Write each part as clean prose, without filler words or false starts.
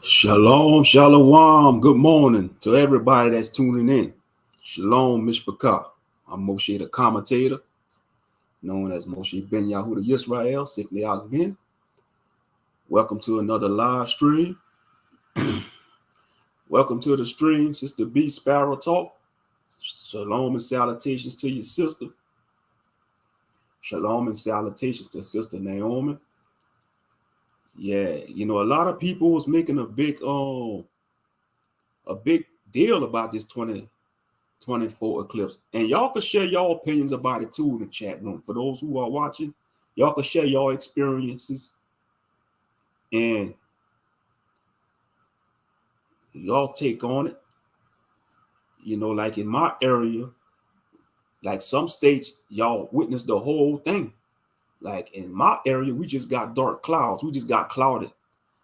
Shalom, shalom. Good morning to everybody that's tuning in. Shalom, Mishpachah. I'm Moshe the commentator, known as Moshe Ben Yahuda Yisrael, Sifnei Agvin. Welcome to another live stream. Welcome to the stream, Sister B Sparrow Talk. Shalom and salutations to your sister. Shalom and salutations to Sister Naomi. Yeah, a lot of people was making a big deal about this 2024 eclipse, and y'all can share your opinions about it too in the chat room. For those who are watching, y'all can share your experiences and y'all take on it. Like in my area, like some states, y'all witnessed the whole thing. Like in my area, we just got dark clouds. We just got clouded.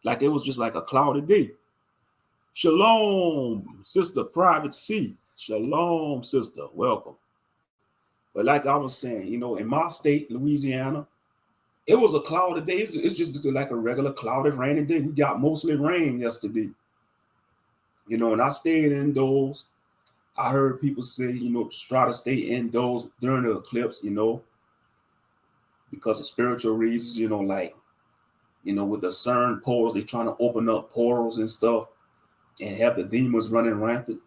Like it was just like a cloudy day. Shalom, Sister Private C. Shalom, sister. Welcome. But like I was saying, in my state, Louisiana, it was a cloudy day. It's just like a regular cloudy, rainy day. We got mostly rain yesterday. And I stayed indoors. I heard people say, try to stay indoors during the eclipse, because of spiritual reasons, with the CERN portals, they're trying to open up portals and stuff and have the demons running rampant.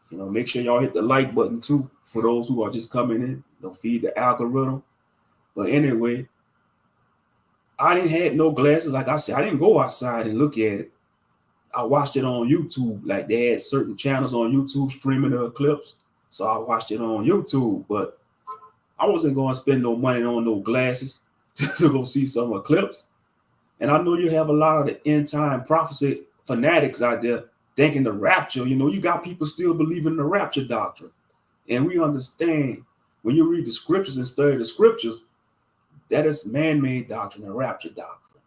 Make sure y'all hit the like button too for those who are just coming in. Feed the algorithm. But anyway, I didn't have no glasses. Like I said, I didn't go outside and look at it. I watched it on YouTube. Like they had certain channels on YouTube streaming the eclipse. So I watched it on YouTube. But I wasn't going to spend no money on no glasses to go see some eclipse. And I know you have a lot of the end time prophecy fanatics out there thinking the rapture. You got people still believing in the rapture doctrine. And we understand when you read the scriptures and study the scriptures, that is man-made doctrine, the rapture doctrine.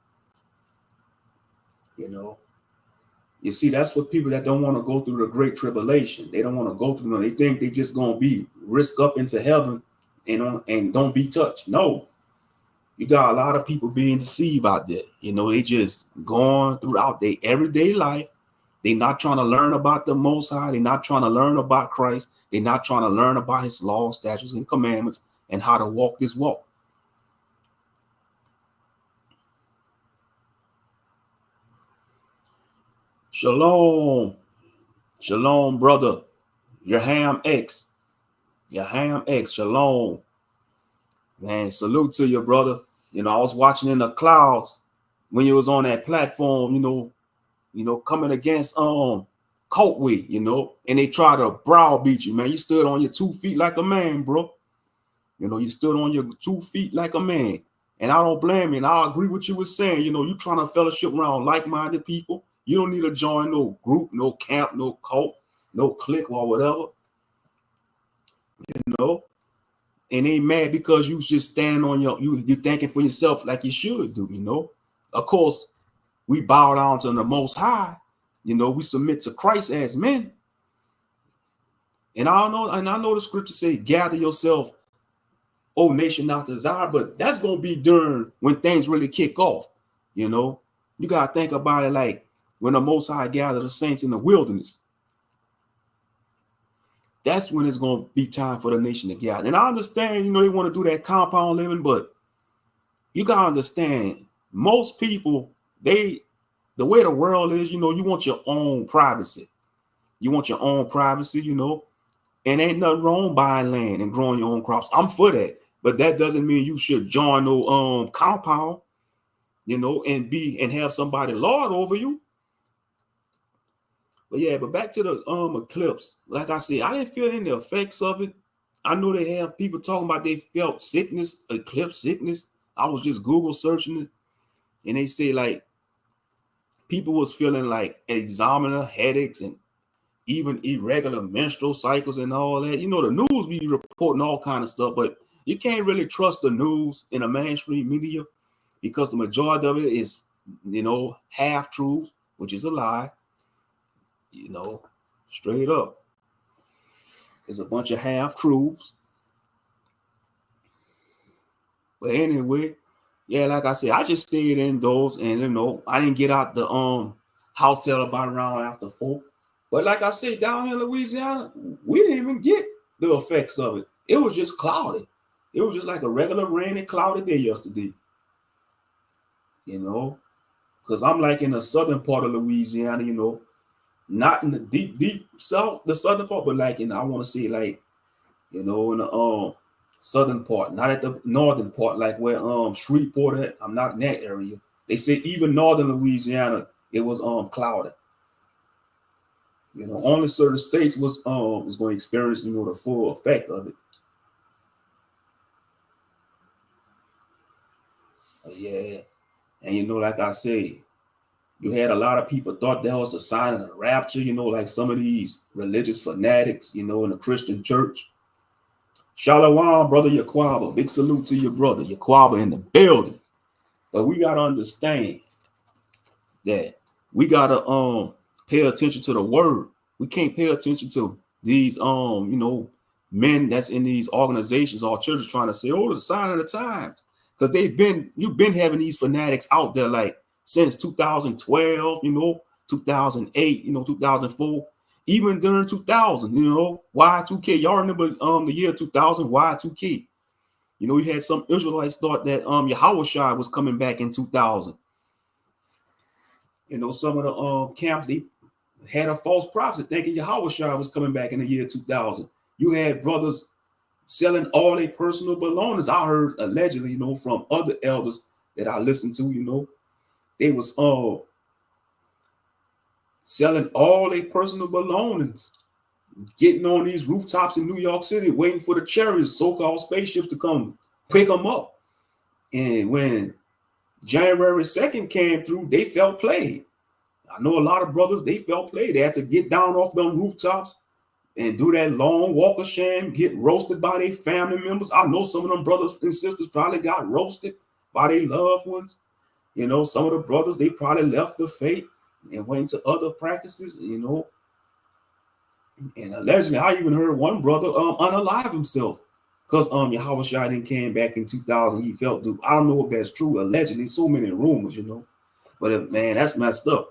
You see, that's what people that don't want to go through the great tribulation. They don't want to go through it. They think they just going to be risk up into heaven and don't be touched. No. You got a lot of people being deceived out there. They just going throughout their everyday life. They're not trying to learn about the Most High. They're not trying to learn about Christ. They're not trying to learn about his laws, statutes, and commandments and how to walk this walk. Shalom. Shalom, brother. Your ham X. Shalom. Man, salute to you, brother. I was watching in the clouds when you was on that platform, coming against Coatway, and they try to browbeat you, man. You stood on your 2 feet like a man, bro. You stood on your 2 feet like a man. And I don't blame you. And I agree with you with saying, you trying to fellowship around like-minded people. You don't need to join no group, no camp, no cult, no clique or whatever. And they mad because you just stand on you're thinking for yourself like you should do, Of course, we bow down to the Most High. We submit to Christ as men. And I know the scripture say, gather yourself, O nation not desire, but that's going to be during when things really kick off. You got to think about it like when the Most High gathered the saints in the wilderness. That's when it's going to be time for the nation to gather. And I understand, they want to do that compound living, but you got to understand, most people, the way the world is, you want your own privacy. You want your own privacy, and ain't nothing wrong buying land and growing your own crops. I'm for that. But that doesn't mean you should join no compound, and have somebody lord over you. But yeah, but back to the eclipse. Like I said, I didn't feel any effects of it. I know they have people talking about they felt sickness, eclipse sickness. I was just Google searching it, and they say like people was feeling like eczema, headaches, and even irregular menstrual cycles and all that. The news be reporting all kind of stuff, but you can't really trust the news in a mainstream media because the majority of it is, half truths, which is a lie. Straight up, it's a bunch of half truths. But anyway, yeah, like I said, I just stayed indoors, and I didn't get out the house till about around after 4. But like I said, down here in Louisiana, we didn't even get the effects of it. It was just cloudy. It was just like a regular rainy, cloudy day yesterday. Because I'm like in the southern part of Louisiana, not in the deep south, the southern part, but like I want to say like, in the southern part, not at the northern part, like where Shreveport at. I'm not in that area. They say even northern Louisiana, it was cloudy. Only certain states was going to experience the full effect of it. Yeah, and like I say, you had a lot of people thought that was a sign of the rapture. Like some of these religious fanatics, in the Christian church. Shalom, brother Yaquaba. Big salute to your brother Yaquaba in the building. But we gotta understand that we gotta pay attention to the word. We can't pay attention to these men that's in these organizations or churches trying to say, oh, it's a sign of the times. Because you've been having these fanatics out there like since 2012, 2008, 2004, even during 2000, Y2K. Y'all remember the year 2000, Y2K. You had some Israelites thought that Yahushua was coming back in 2000. Some of the camps, they had a false prophet thinking Yahushua was coming back in the year 2000. You had brothers selling all their personal belongings. I heard allegedly, from other elders that I listened to, they was selling all their personal belongings, getting on these rooftops in New York City, waiting for the chariots, so-called spaceships, to come pick them up. And when January 2nd came through, they felt played. I know a lot of brothers, they felt played. They had to get down off them rooftops and do that long walk of shame, get roasted by their family members. I know some of them brothers and sisters probably got roasted by their loved ones. Some of the brothers, they probably left the faith and went into other practices, And allegedly, I even heard one brother unalive himself because Yahushua didn't came back in 2000. He felt due. I don't know if that's true. Allegedly, so many rumors, But man, that's messed up.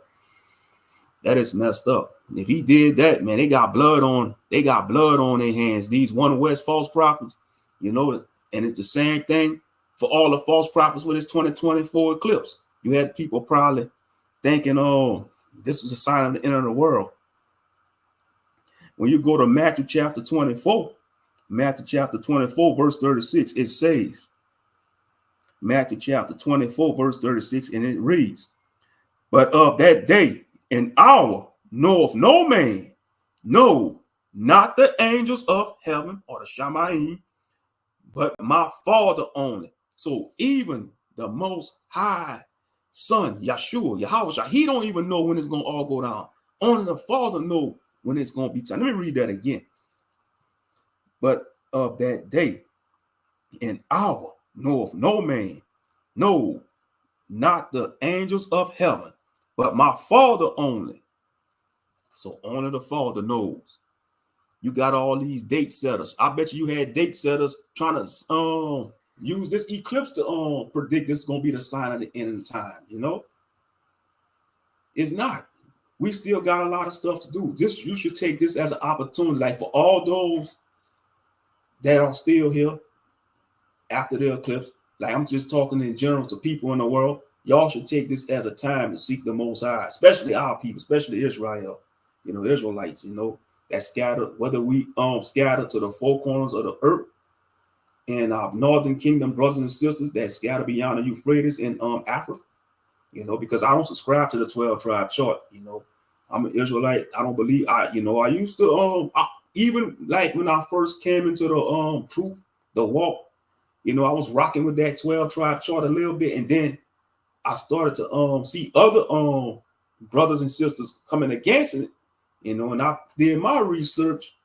That is messed up. If he did that, man, they got blood on their hands. These One West false prophets, and it's the same thing for all the false prophets with this 2024 eclipse. You had people probably thinking, oh, this was a sign of the end of the world. When you go to Matthew chapter 24, verse 36, it says, Matthew chapter 24, verse 36, and it reads, but of that day and hour knoweth no man, no, not the angels of heaven or the Shamayim, but my Father only. So even the Most High Son, Yahshua, Yahushua, he don't even know when it's going to all go down. Only the Father know when it's going to be time. Let me read that again. But of that day and hour knoweth no man, no, not the angels of heaven, but my Father only. So only the Father knows. You got all these date setters. I bet you had date setters trying to use this eclipse to predict this is going to be the sign of the end of the time. It's not. We still got a lot of stuff to do. You should take this as an opportunity, like for all those that are still here after the eclipse. Like I'm just talking in general to people in the world. Y'all should take this as a time to seek the Most High, especially our people, especially Israel, Israelites, that scattered, whether we scattered to the four corners of the earth, and our northern kingdom brothers and sisters that scatter beyond the Euphrates in Africa, because I don't subscribe to the 12 tribe chart. I'm an Israelite. I don't believe I used to even like when I first came into the truth, the walk, I was rocking with that 12 tribe chart a little bit, and then I started to see other brothers and sisters coming against it, and I did my research,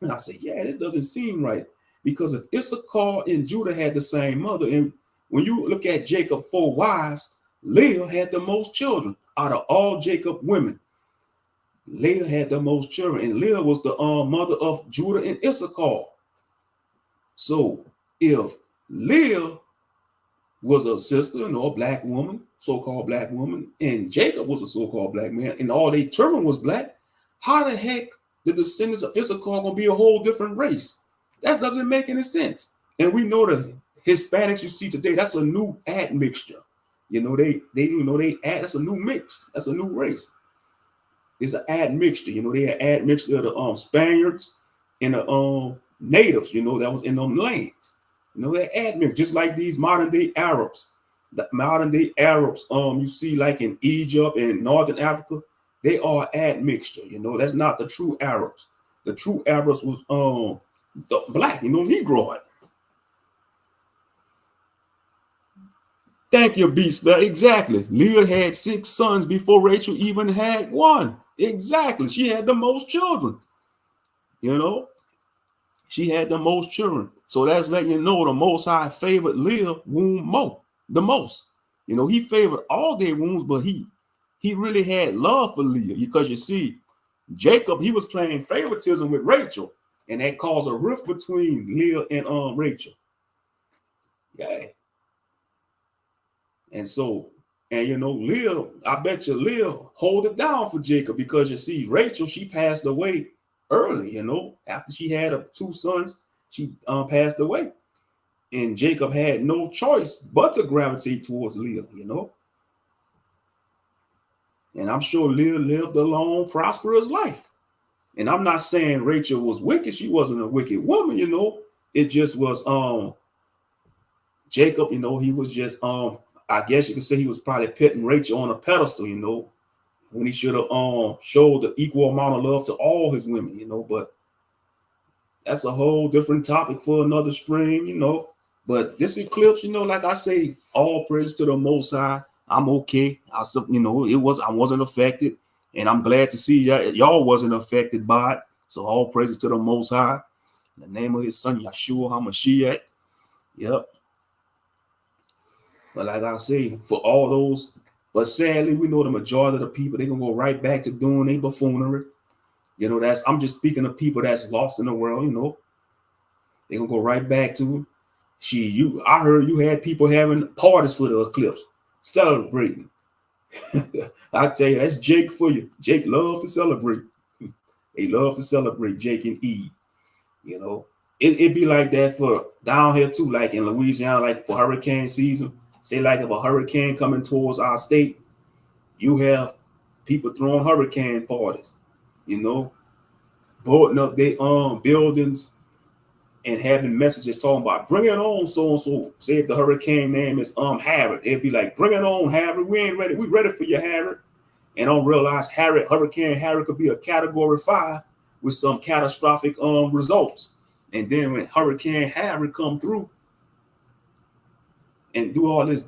and I said, yeah, this doesn't seem right, because if Issachar and Judah had the same mother, and when you look at Jacob's 4 wives, Leah had the most children out of all Jacob women. Leah had the most children, and Leah was the mother of Judah and Issachar. So if Leah was a sister, a black woman, so-called black woman, and Jacob was a so-called black man, and all their children was black, how the heck the descendants of Issachar gonna be a whole different race? That doesn't make any sense. And we know the Hispanics you see today, that's a new admixture. They add, that's a new mix, that's a new race. It's an admixture, they an admixture of the Spaniards and the natives, that was in them lands. They're admixture, just like these modern day Arabs. The modern day Arabs, you see like in Egypt and Northern Africa, they are admixture. That's not the true Arabs. The true Arabs was the black, Negroid. Thank you, Beast. Exactly. Leah had 6 sons before Rachel even had 1. Exactly. She had the most children. She had the most children. So that's letting you know the Most High favored Leah womb the most. He favored all their wombs, but he really had love for Leah, because you see, Jacob, he was playing favoritism with Rachel, and that caused a rift between Leah and Rachel. Yeah. And so, Leah, I bet you Leah hold it down for Jacob, because you see, Rachel, she passed away early, after she had 2 sons, she passed away. And Jacob had no choice but to gravitate towards Leah, And I'm sure Leah lived a long, prosperous life. And I'm not saying Rachel was wicked. She wasn't a wicked woman, It just was Jacob, he was just I guess you could say he was probably putting Rachel on a pedestal, when he should have showed the equal amount of love to all his women, but that's a whole different topic for another stream, But this eclipse, like I say, all praise to the Most High. I'm okay. I wasn't affected, and I'm glad to see y'all wasn't affected by it. So all praises to the Most High. In the name of His Son Yeshua HaMashiach. Yep. But like I say, for all those, but sadly, we know the majority of the people, they're gonna go right back to doing their buffoonery. I'm just speaking of people that's lost in the world, They're gonna go right back to it. I heard you had people having parties for the eclipse, celebrating. I tell you, that's Jake for you. Jake loves to celebrate. They love to celebrate, Jake and Eve. It'd be like that for down here too, like in Louisiana, like for hurricane season. Say like if a hurricane coming towards our state, you have people throwing hurricane parties, boarding up their buildings and having messages talking about bring it on so and so. Say if the hurricane name is Harry, they'd be like, bring it on, Harry. We ain't ready. We ready for you, Harry. And don't realize Hurricane Harry could be a category 5 with some catastrophic results. And then when Hurricane Harry come through and do all this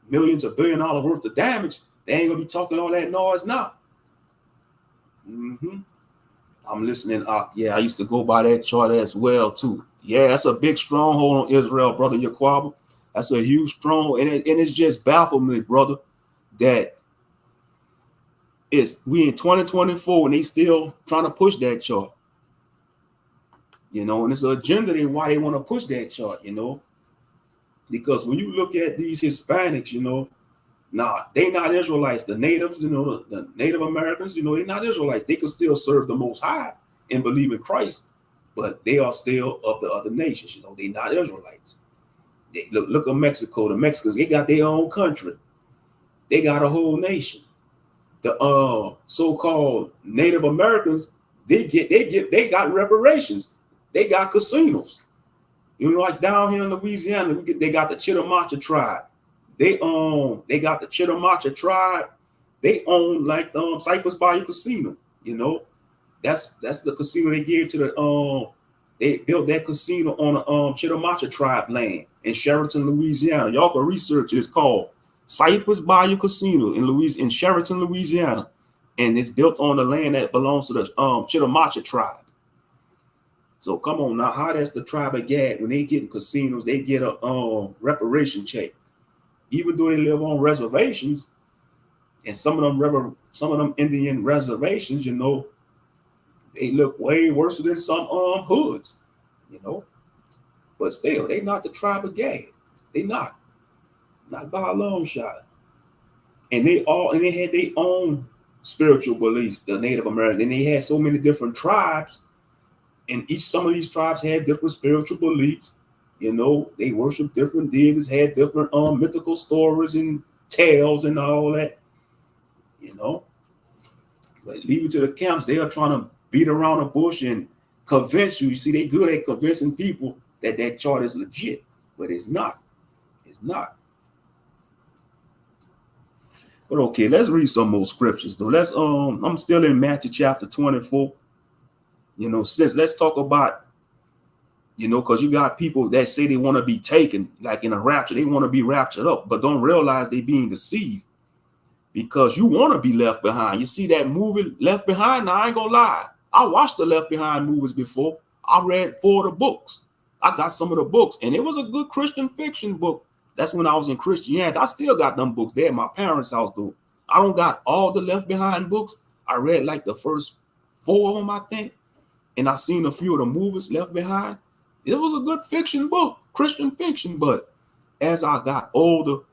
millions of $1 billion worth of damage, they ain't gonna be talking all that noise now. I'm listening. Yeah, I used to go by that chart as well too. Yeah, that's a big stronghold on Israel, brother Yaquab. That's a huge stronghold, and it's just baffled me, brother, that we in 2024 and they still trying to push that chart. And it's an agenda and why they want to push that chart, because when you look at these Hispanics, they not Israelites. The natives, the Native Americans, they're not Israelites. They can still serve the Most High and believe in Christ, but they are still of the other nations. They're not Israelites. Look at Mexico. The Mexicans, they got their own country. They got a whole nation. The so-called Native Americans, they got reparations. They got casinos. Like down here in Louisiana, they got the Chitimacha tribe. They got the Chitimacha tribe. They own like Cypress Bayou Casino. That's the casino they gave to the they built that casino on the Chitimacha tribe land in Sheraton, Louisiana. Y'all can research it. It's called Cypress Bayou Casino in Sheraton, Louisiana, and it's built on the land that belongs to the Chitimacha tribe. So come on now, how that's the tribe of Gad when they get in casinos, they get a reparation check, even though they live on reservations, and some of them Indian reservations, they look way worse than some hoods, you know. But still, they not the tribe of Gad. They not by a long shot. And they had their own spiritual beliefs, the Native American. And they had so many different tribes, and some of these tribes had different spiritual beliefs. They worship different deities, had different mythical stories and tales and all that. But leave it to the camps. They are trying to beat around the bush and convince you. You see, they good at convincing people that chart is legit, but it's not. It's not. But okay, let's read some more scriptures though. I'm still in Matthew chapter 24. Let's talk about, because you got people that say they want to be taken, like in a rapture, they want to be raptured up, but don't realize they being deceived because you want to be left behind. You see that movie Left Behind? Now, I ain't gonna lie. I watched the Left Behind movies before. I read 4 of the books. I got some of the books, and it was a good Christian fiction book. That's when I was in Christianity. I still got them books there at my parents' house, though. I don't got all the Left Behind books. I read like the first 4 of them, I think. And I seen a few of the movies Left Behind. It was a good fiction book, Christian fiction. But as I got older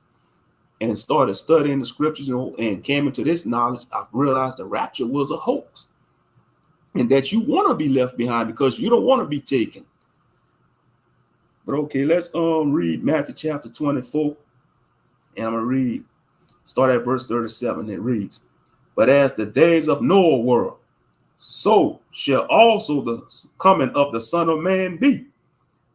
and started studying the scriptures, and came into this knowledge, I realized the rapture was a hoax. And that you want to be left behind because you don't want to be taken. But okay, let's read Matthew chapter 24. And I'm going to start at verse 37. It reads, "But as the days of Noah were, so shall also the coming of the Son of Man be.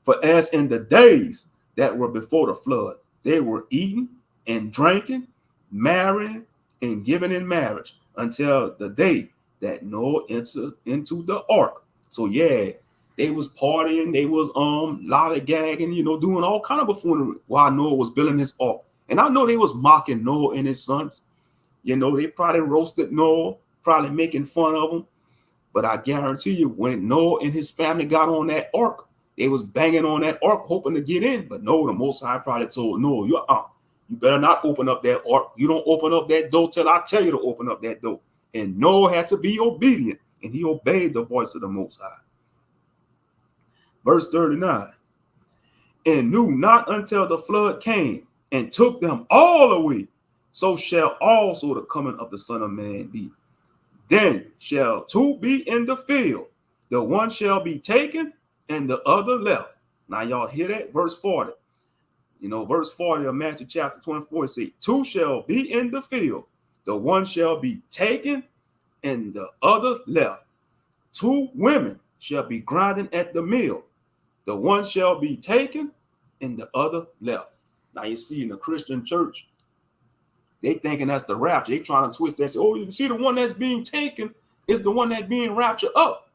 For as in the days that were before the flood, they were eating and drinking, marrying and giving in marriage until the day that Noah entered into the ark." So yeah, they was partying, they was lollygagging, doing all kind of buffoonery while Noah was building his ark. And I know they was mocking Noah and his sons. They probably roasted Noah, probably making fun of him. But I guarantee you, when Noah and his family got on that ark, they was banging on that ark hoping to get in. But no, the Most High probably told Noah, you better not open up that ark. You don't open up that door till I tell you to open up that door. And Noah had to be obedient, and he obeyed the voice of the Most High. Verse 39, "And knew not until the flood came and took them all away, so shall also the coming of the Son of Man be. Then shall 2 be in the field, the one shall be taken and the other left." Now y'all hear that? Verse 40. Verse 40 of Matthew chapter 24 says, 2 shall be in the field, the one shall be taken and the other left. 2 women shall be grinding at the mill, the one shall be taken and the other left. Now you see in the Christian church, they thinking that's the rapture. They trying to twist that. Say, you see the one that's being taken is the one that's being raptured up.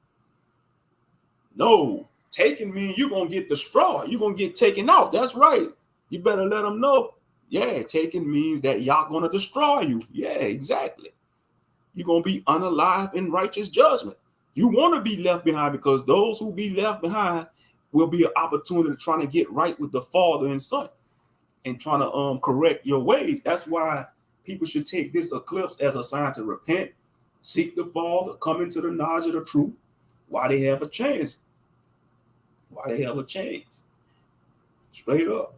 No, taken means you're going to get destroyed. You're going to get taken out. That's right. You better let them know. Yeah, taken means that y'all going to destroy you. Yeah, exactly. You're going to be unalive in righteous judgment. You want to be left behind because those who be left behind will be an opportunity to try to get right with the Father and Son and trying to correct your ways. That's why people should take this eclipse as a sign to repent, seek the Father, come into the knowledge of the truth while they have a chance. While they have a chance. Straight up.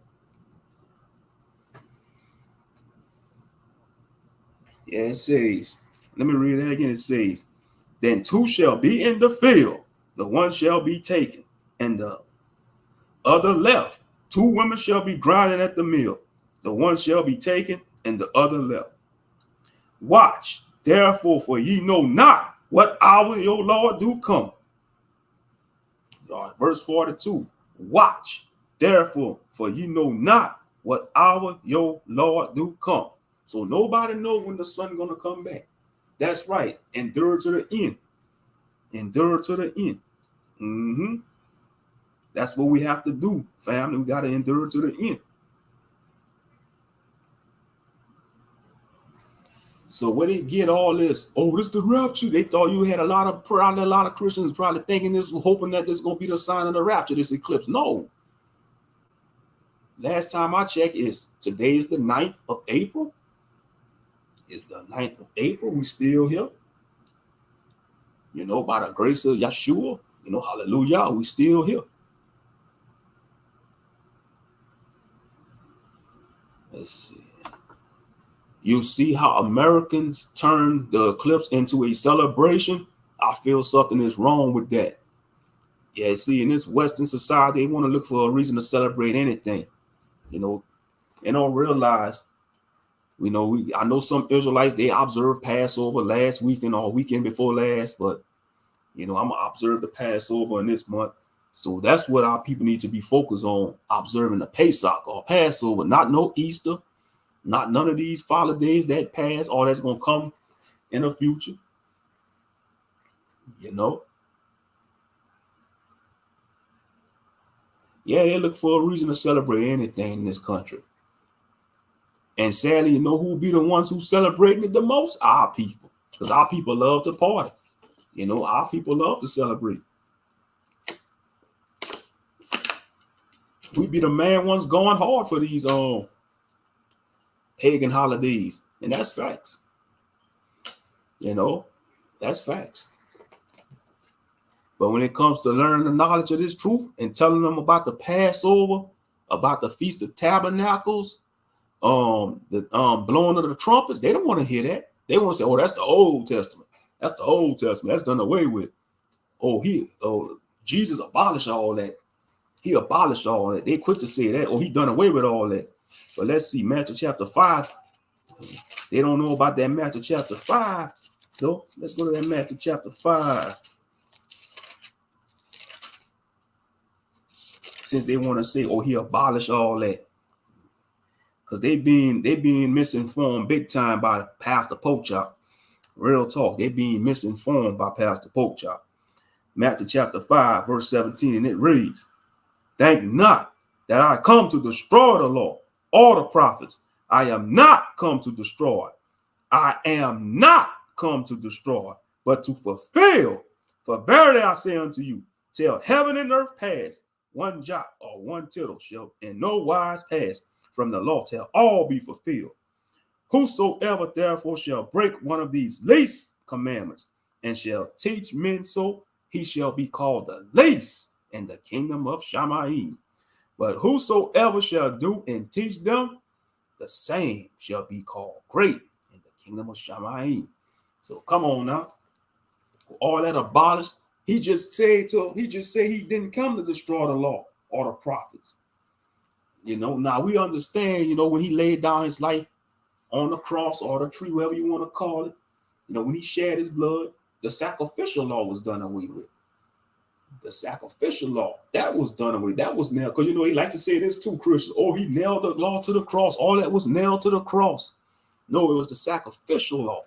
Yeah, it says, let me read that again. It says, "Then 2 shall be in the field, the one shall be taken, and the other left. 2 women shall be grinding at the mill, the one shall be taken, and the other left. Watch, therefore, for ye know not what hour your Lord do come." Verse 42, "Watch, therefore, for ye know not what hour your Lord do come." So nobody know when the Son gonna come back. That's right. Endure to the end. Endure to the end. That's what we have to do, family. We got to endure to the end. So where they get all this, oh, this the rapture. They thought you had a lot of Christians probably thinking this, hoping that this is gonna be the sign of the rapture, this eclipse. No. Last time I checked, today is the 9th of April. It's the 9th of April. We still here. By the grace of Yeshua, hallelujah, we still here. Let's see. You see how Americans turn the eclipse into a celebration? I feel something is wrong with that. Yeah, see, in this Western society, they want to look for a reason to celebrate anything. They don't realize, I know some Israelites, they observed Passover last weekend or weekend before last, but, I'm going to observe the Passover in this month. So that's what our people need to be focused on, observing the Pesach or Passover, not no Easter, not none of these holidays that pass, all that's going to come in the future. Yeah, they look for a reason to celebrate anything in this country. And sadly, who be the ones who celebrating it the most? Our people. Because our people love to party. Our people love to celebrate. We be the main ones going hard for these pagan holidays. And that's facts. That's facts. But when it comes to learning the knowledge of this truth and telling them about the Passover, about the Feast of Tabernacles, the blowing of the trumpets, they don't want to hear that. They want to say, oh, that's the Old Testament. That's the Old Testament. That's done away with. Jesus abolished all that. He abolished all that. They quick to say that, he done away with all that. But let's see, Matthew chapter 5. They don't know about that Matthew chapter 5. So let's go to that Matthew chapter 5. Since they want to say, he abolished all that. Because they being misinformed big time by Pastor Pochop. Real talk. They being misinformed by Pastor Pochop. Matthew chapter 5, verse 17, and it reads, "Think not that I come to destroy the law or the prophets. I am not come to destroy. I am not come to destroy, but to fulfill. For verily I say unto you, till heaven and earth pass, one jot or one tittle shall in no wise pass from the law till all be fulfilled. Whosoever therefore shall break one of these least commandments and shall teach men so, he shall be called the least in the kingdom of Shamayim. But whosoever shall do and teach them, the same shall be called great in the kingdom of Shamayim." So come on now. All that abolished, he just said he didn't come to destroy the law or the prophets. Now we understand, when he laid down his life on the cross or the tree, whatever you want to call it, when he shed his blood, the sacrificial law was done away with. The sacrificial law, that was done away. That was nailed. Because, they like to say this too, Christians. He nailed the law to the cross. All that was nailed to the cross. No, it was the sacrificial law.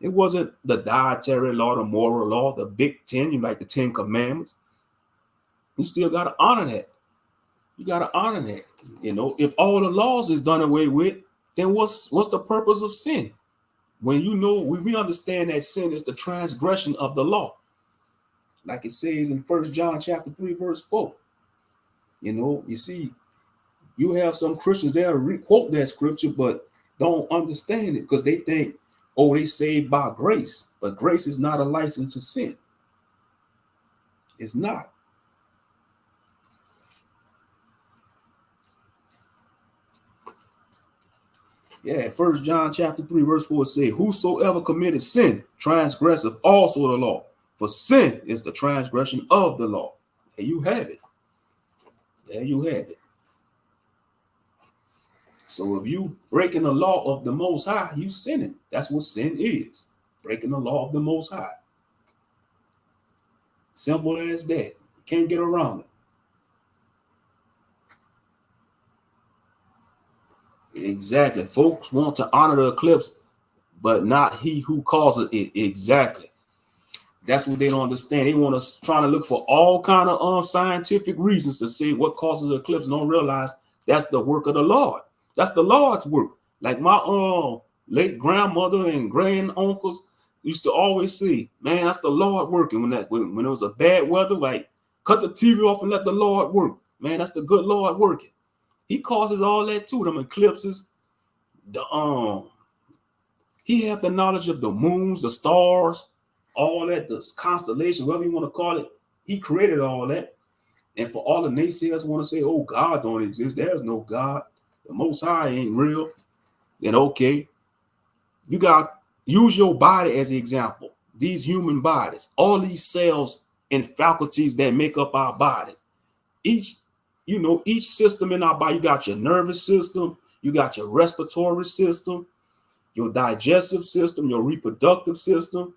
It wasn't the dietary law, the moral law, the big 10, like the 10 commandments. You still got to honor that. You got to honor that. If all the laws is done away with, then what's the purpose of sin? When we understand that sin is the transgression of the law. Like it says in 1 John chapter 3, verse 4. You see, you have some Christians there quote that scripture, but don't understand it because they think, they saved by grace. But grace is not a license to sin. It's not. Yeah, 1 John chapter 3, verse 4 says, "Whosoever committed sin transgresseth also the law. For sin is the transgression of the law." There you have it. There you have it. So if you breaking the law of the Most High, you sinning. That's what sin is. Breaking the law of the Most High. Simple as that. Can't get around it. Exactly. Folks want to honor the eclipse, but not he who causes it. Exactly. That's what they don't understand. They want to try to look for all kind of scientific reasons to say what causes the eclipse. Don't realize that's the work of the Lord. That's the Lord's work. Like my late grandmother and grand uncles used to always say, man, that's the Lord working. When it was a bad weather, like cut the TV off and let the Lord work. Man, that's the good Lord working. He causes all that too, them eclipses. The he have the knowledge of the moons, the stars, all that, the constellation, whatever you want to call it. He created all that. And for all the naysayers want to say, oh, God don't exist. There's no God. The Most High ain't real. Then okay, you got use your body as an example. These human bodies, all these cells and faculties that make up our bodies. Each system in our body, you got your nervous system, you got your respiratory system, your digestive system, your reproductive system,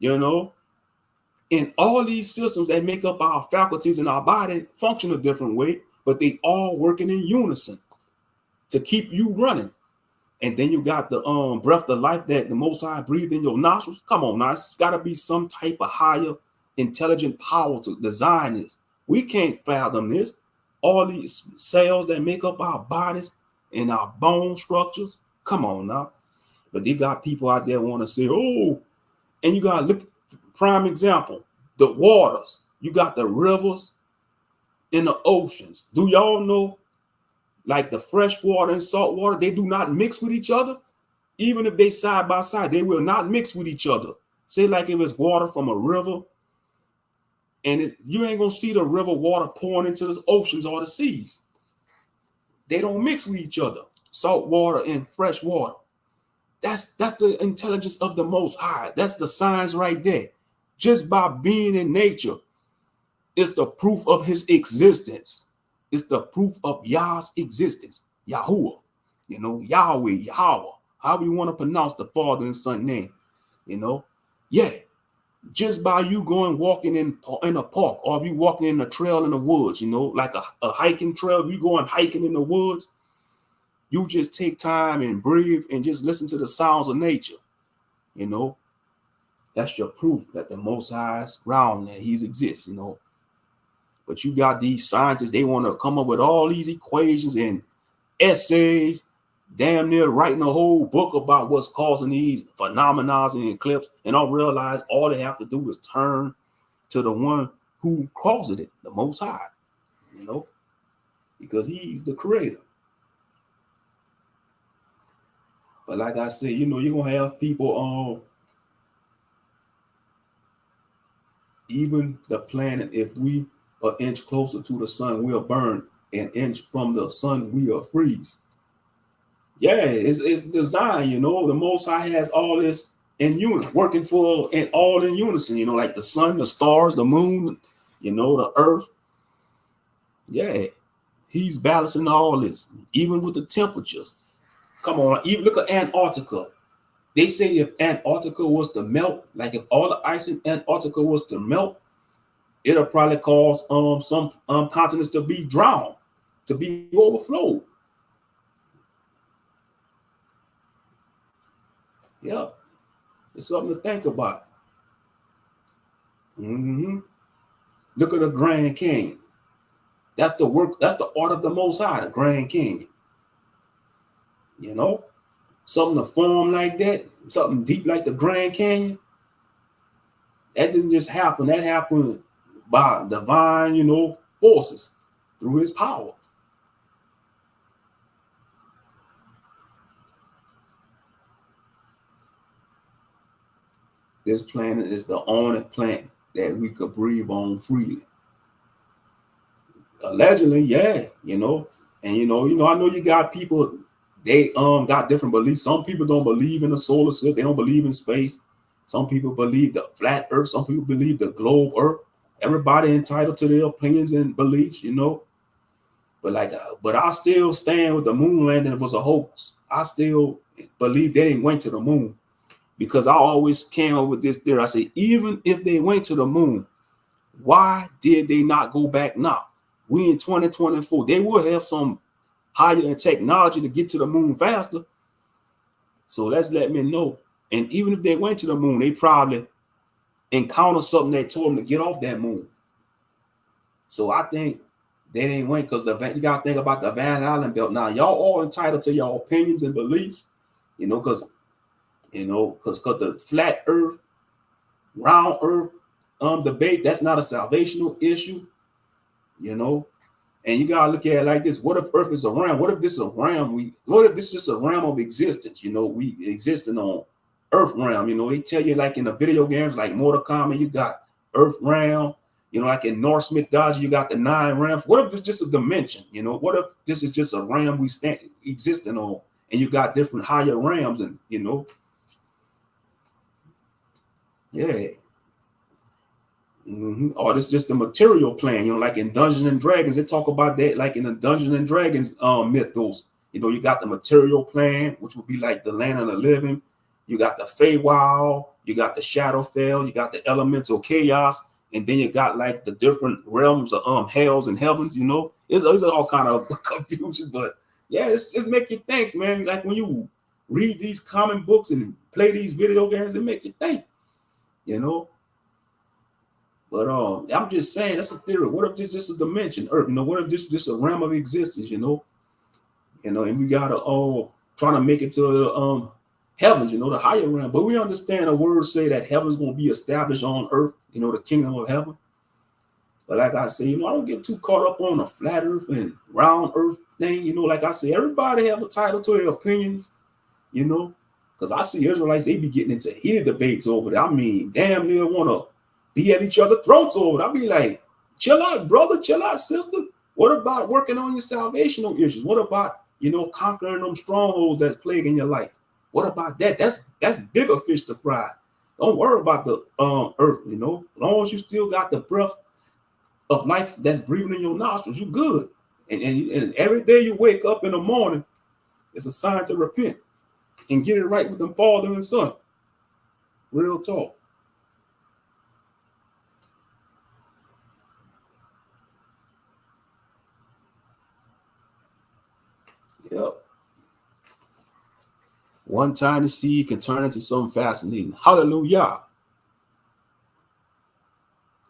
and all these systems that make up our faculties in our body function a different way, but they all working in unison to keep you running. And then you got the breath of life that the Most High breathed in your nostrils. Come on now, it's got to be some type of higher intelligent power to design this. We can't fathom this. All these cells that make up our bodies and our bone structures. Come on now. But you got people out there want to say, oh, and you got to look, prime example, the waters. You got the rivers and the oceans. Do y'all know, like the fresh water and salt water, they do not mix with each other? Even if they side by side, they will not mix with each other. Say like if it's water from a river, and you ain't going to see the river water pouring into the oceans or the seas. They don't mix with each other, salt water and fresh water. That's the intelligence of the Most High. That's the science right there. Just by being in nature, it's the proof of his existence. It's the proof of Yah's existence. Yahuwah, Yahweh, Yahweh, however you want to pronounce the Father and Son name, Yeah, just by you going walking in a park, or if you walking in a trail in the woods, like a hiking trail, you going hiking in the woods, you just take time and breathe and just listen to the sounds of nature. That's your proof that the Most High is around, that he exists, But you got these scientists, they want to come up with all these equations and essays, damn near writing a whole book about what's causing these phenomena in the eclipse, and don't realize all they have to do is turn to the one who caused it, the Most High, because he's the creator. But like I said, you're going to have people even the planet, if we an inch closer to the sun, we'll burn. An inch from the sun, we'll freeze. Yeah, it's designed, the Most High has all this in unison, working for and all in unison, like the sun, the stars, the moon, the earth. Yeah, he's balancing all this, even with the temperatures. Come on, even look at Antarctica. They say if Antarctica was to melt, like if all the ice in Antarctica was to melt, it'll probably cause some continents to be drowned, to be overflowed. Yeah, it's something to think about. Look at the Grand Canyon. That's the work. That's the art of the Most High, the Grand Canyon. Something to form like that, something deep like the Grand Canyon. That didn't just happen. That happened by divine, forces through his power. This planet is the only planet that we could breathe on freely. Allegedly, yeah, and I know you got people, they got different beliefs. Some people don't believe in the solar system, they don't believe in space. Some people believe the flat earth, some people believe the globe earth. Everybody entitled to their opinions and beliefs, But I still stand with the moon landing. It was a hoax. I still believe they didn't went to the moon, because I always came up with this theory. I say, even if they went to the moon, why did they not go back now? We in 2024, they would have some higher technology to get to the moon faster. So let's let me know. And even if they went to the moon, they probably encountered something that told them to get off that moon. So I think they didn't win, because you got to think about the Van Allen belt. Now, y'all all entitled to your opinions and beliefs, because because the flat earth, round earth debate, that's not a salvational issue, you know. And you gotta look at it like this: what if Earth is a realm? What if this is a realm? What if this is just a realm of existence? We existing on Earth realm. They tell you, like in the video games, like Mortal Kombat, you got Earth realm. Like in North mythology, you got the 9 realms. What if it's just a dimension? What if this is just a realm we stand existing on, and you got different higher realms, and yeah. Or this just a material plane, like in Dungeons and Dragons, they talk about that, like in the Dungeons and Dragons mythos. You got the material plane, which would be like the land of the living. You got the Feywild, you got the Shadowfell, you got the elemental chaos, and then you got like the different realms of hells and heavens. It's all kind of confusion, but yeah, it's make you think, man. Like when you read these comic books and play these video games, it make you think, But I'm just saying, that's a theory. What if this is just a dimension, Earth? What if this is just a realm of existence? And we gotta trying to make it to the heavens, the higher realm. But we understand the words say that heaven's gonna be established on earth, the kingdom of heaven. But like I say, I don't get too caught up on the flat earth and round earth thing. Like I say, everybody have a title to their opinions, because I see Israelites, they be getting into heated debates over that. I mean, damn near wanna be at each other's throats over it. I be like, chill out, brother, chill out, sister. What about working on your salvational issues? What about, conquering them strongholds that's plaguing your life? What about that? That's bigger fish to fry. Don't worry about the earth, As long as you still got the breath of life that's breathing in your nostrils, you good. And every day you wake up in the morning, it's a sign to repent and get it right with the Father and Son. Real talk. Yep. One tiny seed can turn into something fascinating. Hallelujah.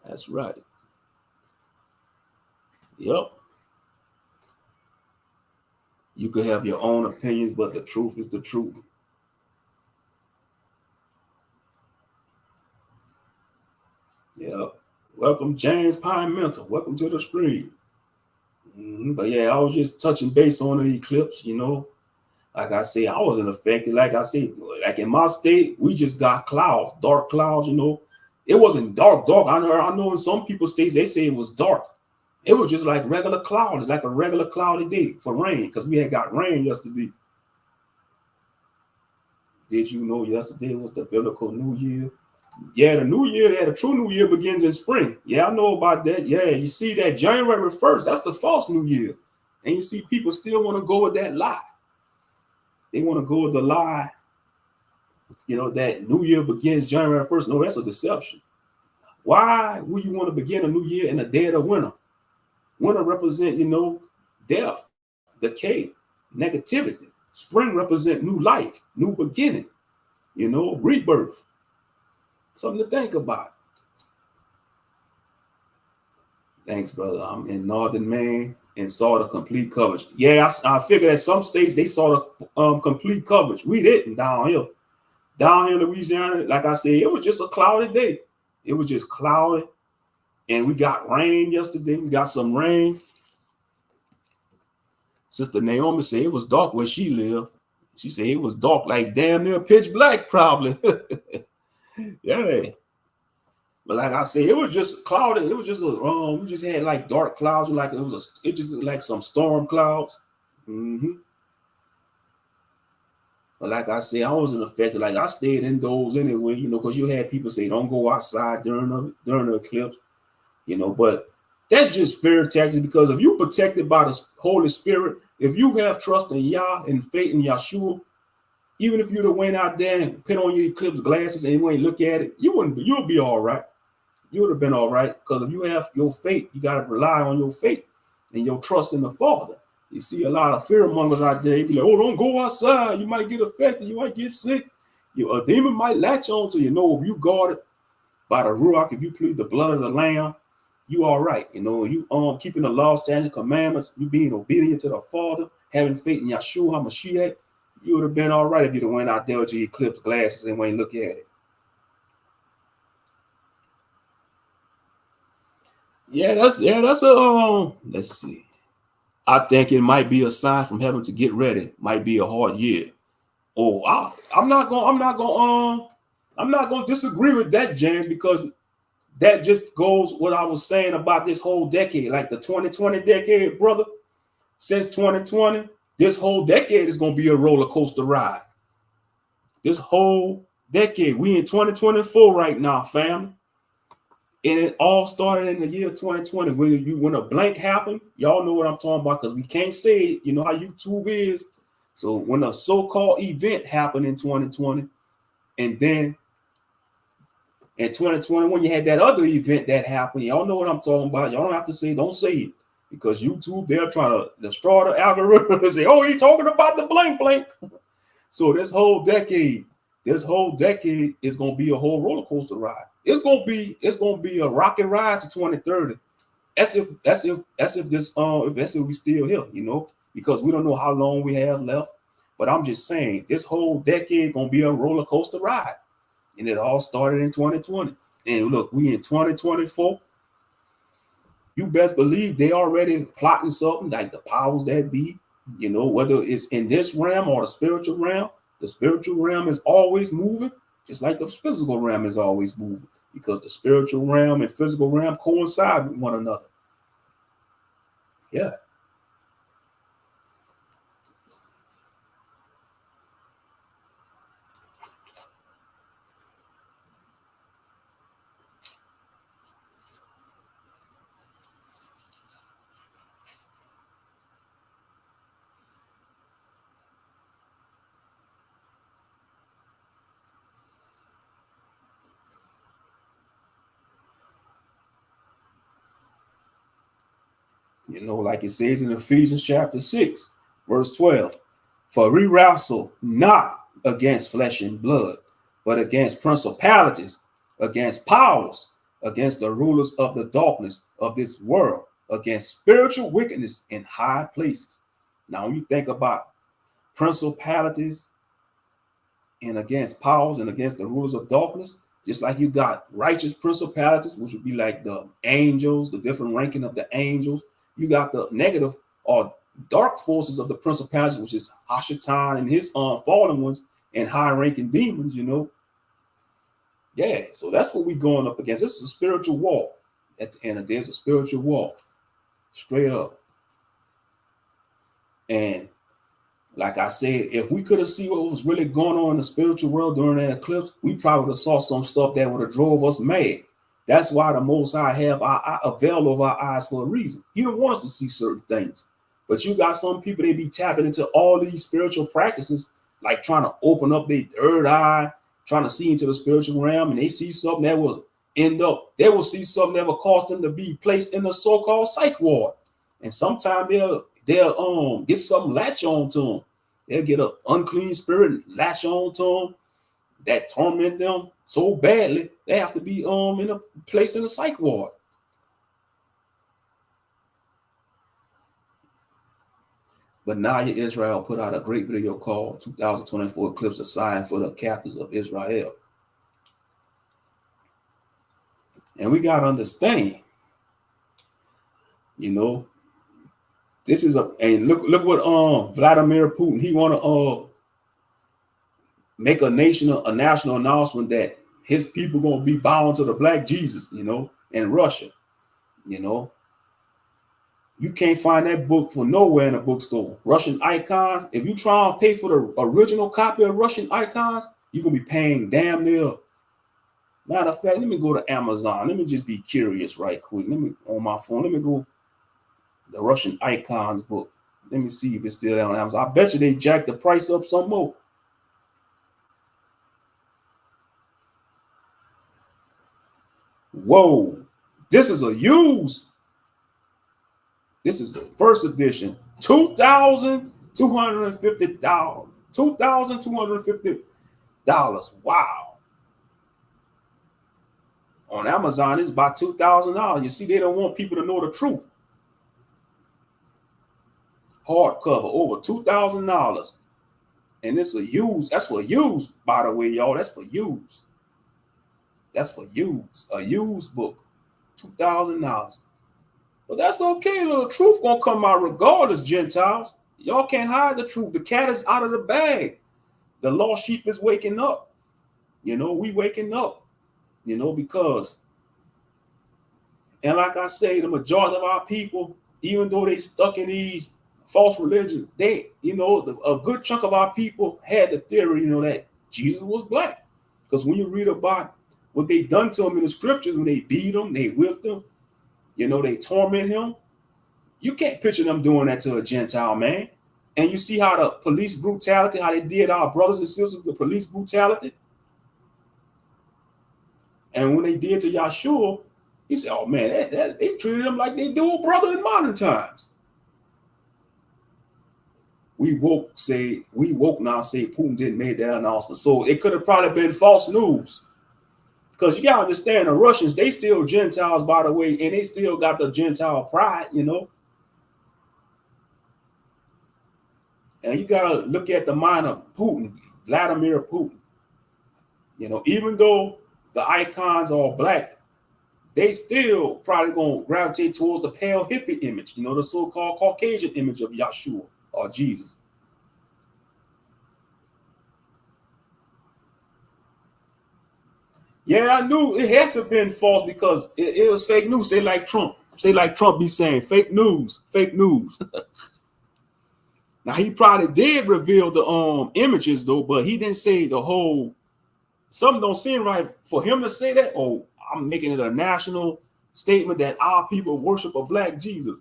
That's right. Yep. You could have your own opinions, but the truth is the truth. Yep. Welcome, James Pine Mental. Welcome to the stream. But yeah, I was just touching base on the eclipse, Like I say, I wasn't affected. Like I said, like in my state, we just got clouds, dark clouds, It wasn't dark. I know in some people's states, they say it was dark. It was just like regular cloud. It's like a regular cloudy day for rain, because we had got rain yesterday. Did you know yesterday was the biblical New Year? Yeah, the New Year, the true New Year begins in spring. Yeah, I know about that. Yeah, you see that January 1st, that's the false New Year. And you see people still want to go with that lie. They want to go with the lie, that New Year begins January 1st. No, that's a deception. Why would you want to begin a new year in the dead of winter? Winter represent, death, decay, negativity. Spring represent new life, new beginning, rebirth. Something to think about. Thanks, brother. I'm in Northern Maine and saw the complete coverage. Yeah, I figured that some states, they saw the complete coverage. We didn't down here. Down here in Louisiana, like I said, it was just a cloudy day. It was just cloudy. And we got rain yesterday. We got some rain. Sister Naomi said it was dark where she lived. She said it was dark, like damn near pitch black, probably. Yeah. But like I said, it was just cloudy. It was just we just had like dark clouds, like it just looked like some storm clouds. But like I said, I wasn't affected. Like I stayed indoors anyway, because you had people say don't go outside during the eclipse, But that's just fear tactics, because if you're protected by the Holy Spirit, if you have trust in Yah and faith in Yahshua, even if you'd have went out there and put on your eclipse glasses and you ain't look at it, you'll be all right. You would have been all right, because if you have your faith, you got to rely on your faith and your trust in the Father. You see a lot of fear mongers out there. You be like, oh, don't go outside. You might get affected. You might get sick. A demon might latch on to you. If you guard it by the Ruach, if you plead the blood of the Lamb, you all right. You keeping the law, statutes, commandments, you being obedient to the Father, having faith in Yahshua HaMashiach, You would have been all right if you'd have went out there with your Eclipse glasses and went look at it. That's a let's see. I think it might be a sign from heaven to get ready. Might be a hard year. Oh, I'm not gonna disagree with that, James, because that just goes what I was saying about this whole decade, like the 2020 decade, brother. Since 2020, this whole decade is gonna be a roller coaster ride. This whole decade, we in 2024 right now, family. And it all started in the year 2020 when a blank happened. Y'all know what I'm talking about because we can't say it. You know how YouTube is. So when a so-called event happened in 2020, and then in 2021 you had that other event that happened. Y'all know what I'm talking about. Y'all don't have to don't say it because YouTube, they're trying to destroy the algorithm and say, oh, he's talking about the blank blank. So this whole decade is gonna be a whole roller coaster ride. It's gonna be a rocket ride to 2030. That's if we still here, you know, because we don't know how long we have left. But I'm just saying, this whole decade gonna be a roller coaster ride, and it all started in 2020. And look, we in 2024. You best believe they already plotting something like the powers that be. You know, whether it's in this realm or the spiritual realm. The spiritual realm is always moving, just like the physical realm is always moving, because the spiritual realm and physical realm coincide with one another. Yeah. You know, like it says in Ephesians chapter 6, verse 12, for we wrestle not against flesh and blood, but against principalities, against powers, against the rulers of the darkness of this world, against spiritual wickedness in high places. Now, when you think about principalities and against powers and against the rulers of darkness, just like you got righteous principalities, which would be like the angels, the different ranking of the angels. You got the negative or dark forces of the principalities, which is Hashatan and his fallen ones and high-ranking demons, you know. Yeah, so that's what we're going up against. This is a spiritual war. At the end of the day, it's a spiritual war. Straight up. And like I said, if we could have seen what was really going on in the spiritual world during that eclipse, we probably would have saw some stuff that would have drove us mad. That's why the Most High have a veil over our eyes for a reason. He don't want us to see certain things. But you got some people, they be tapping into all these spiritual practices, like trying to open up their third eye, trying to see into the spiritual realm, and they see something that will they will see something that will cause them to be placed in the so-called psych ward. And sometimes they'll get something latch on to them. They'll get an unclean spirit latch on to them that torment them so badly they have to be in a place in a psych ward. But now Israel put out a great video called 2024 Eclipse, a sign for the captives of Israel. And we got to understand, you know, this is and look what Vladimir Putin, he want to make a national announcement that his people going to be bound to the Black Jesus, you know, in Russia, you know. You can't find that book for nowhere in a bookstore. Russian icons. If you try and pay for the original copy of Russian icons, you're going to be paying damn near. Matter of fact, let me go to Amazon. Let me just be curious right quick. Let me, on my phone, let me go the Russian icons book. Let me see if it's still on Amazon. I bet you they jacked the price up some more. Whoa. This is a used. This is the first edition. $2,250. $2,250. Wow. On Amazon, it's about $2,000. You see, they don't want people to know the truth. Hardcover, over $2,000. And it's a use. That's for use, by the way, y'all. That's for use. That's for use. A used book. $2,000. But that's okay. The truth gonna come out regardless, Gentiles. Y'all can't hide the truth. The cat is out of the bag. The lost sheep is waking up. We waking up. Because, and like I say, the majority of our people, even though they stuck in these false religion, a good chunk of our people had the theory, that Jesus was black. Because when you read about what they done to him in the scriptures, when they beat him, they whipped him, they torment him, you can't picture them doing that to a Gentile man. And you see how the police brutality, how they did our brothers and sisters, the police brutality. And when they did to Yahshua, he said, oh man, they treated him like they do a brother in modern times. We woke now say Putin didn't make that announcement. So it could have probably been false news. Because you got to understand, the Russians, they still Gentiles, by the way, and they still got the Gentile pride, And you got to look at the mind of Putin, Vladimir Putin. Even though the icons are black, they still probably going to gravitate towards the pale hippie image, the so-called Caucasian image of Yahshua or Jesus. Yeah, I knew it had to have been false because it was fake news. Say like Trump be saying fake news. Now he probably did reveal the images though, but he didn't say the whole. Something don't seem right for him to say that. Oh, I'm making it a national statement that our people worship a black Jesus.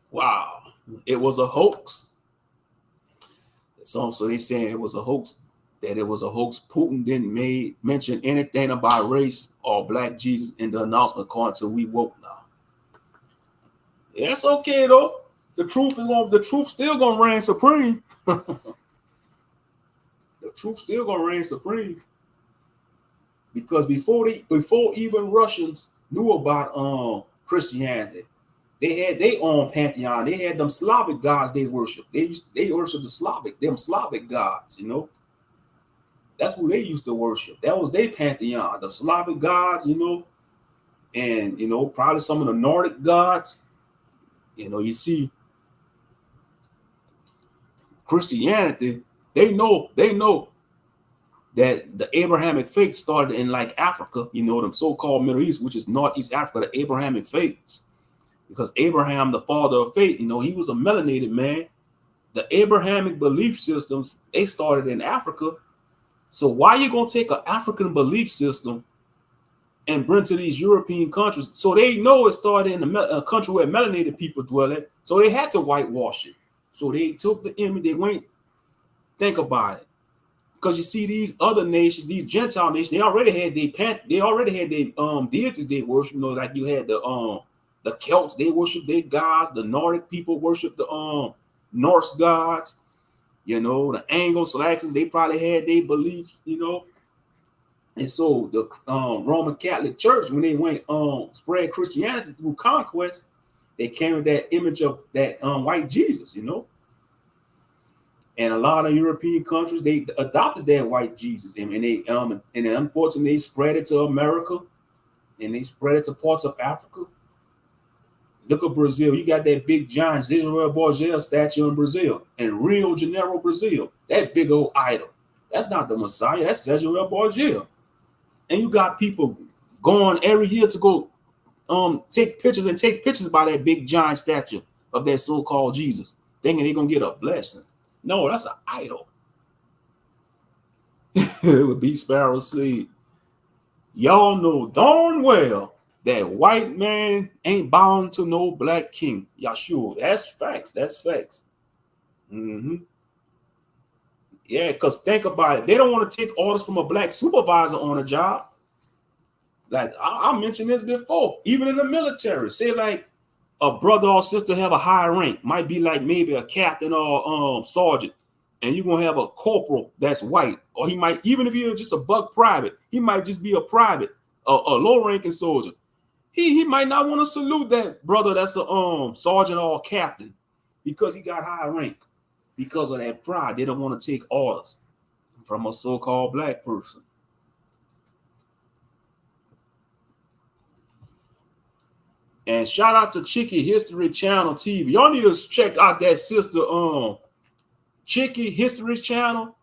Wow, it was a hoax. So they saying it was a hoax. That it was a hoax. Putin didn't mention anything about race or black Jesus in the announcement card until we woke now. Yeah, it's okay though. The truth still gonna reign supreme. The truth still gonna reign supreme. Because before even Russians knew about Christianity, they had their own pantheon. They had them Slavic gods they worship. They worship them Slavic gods, That's who they used to worship. That was their pantheon, the Slavic gods, and probably some of the Nordic gods. You see Christianity, they know that the Abrahamic faith started in like Africa, them so-called Middle East, which is Northeast Africa, the Abrahamic faiths. Because Abraham, the father of faith, he was a melanated man. The Abrahamic belief systems, they started in Africa. So why are you going to take an African belief system and bring to these European countries? So they know it started in a country where melanated people dwell in. So they had to whitewash it. So they took the image, they went, think about it. Because you see these other nations, these Gentile nations, they already had their deities they worship. Like you had the Celts, they worship their gods. The Nordic people worship the Norse gods. The Anglo-Saxons, they probably had their beliefs. And so the Roman Catholic Church, when they went spread Christianity through conquest, they came with that image of that white Jesus. And a lot of European countries, they adopted that white Jesus, and they and unfortunately they spread it to America, and they spread it to parts of Africa. Look at Brazil. You got that big giant Cesare Borgia statue in Brazil, in Rio de Janeiro, Brazil. That big old idol. That's not the Messiah. That's Cesare Borgia. And you got people going every year to go take pictures by that big giant statue of that so-called Jesus, thinking they're gonna get a blessing. No, that's an idol. It would be Sparrow Seed. Y'all know darn well that white man ain't bound to no black king. Yahshua. That's facts. That's facts. Mm-hmm. Yeah, because think about it. They don't want to take orders from a black supervisor on a job. Like I mentioned this before, even in the military. Say like a brother or sister have a high rank, might be like maybe a captain or sergeant, and you're gonna have a corporal that's white, or he might, even if you're just a buck private, he might just be a private, a low ranking soldier. He might not want to salute that brother that's a sergeant or captain because he got high rank. Because of that pride, they don't want to take orders from a so-called black person. And shout out to Chicky History Channel TV. Y'all need to check out that sister Chicky History Channel.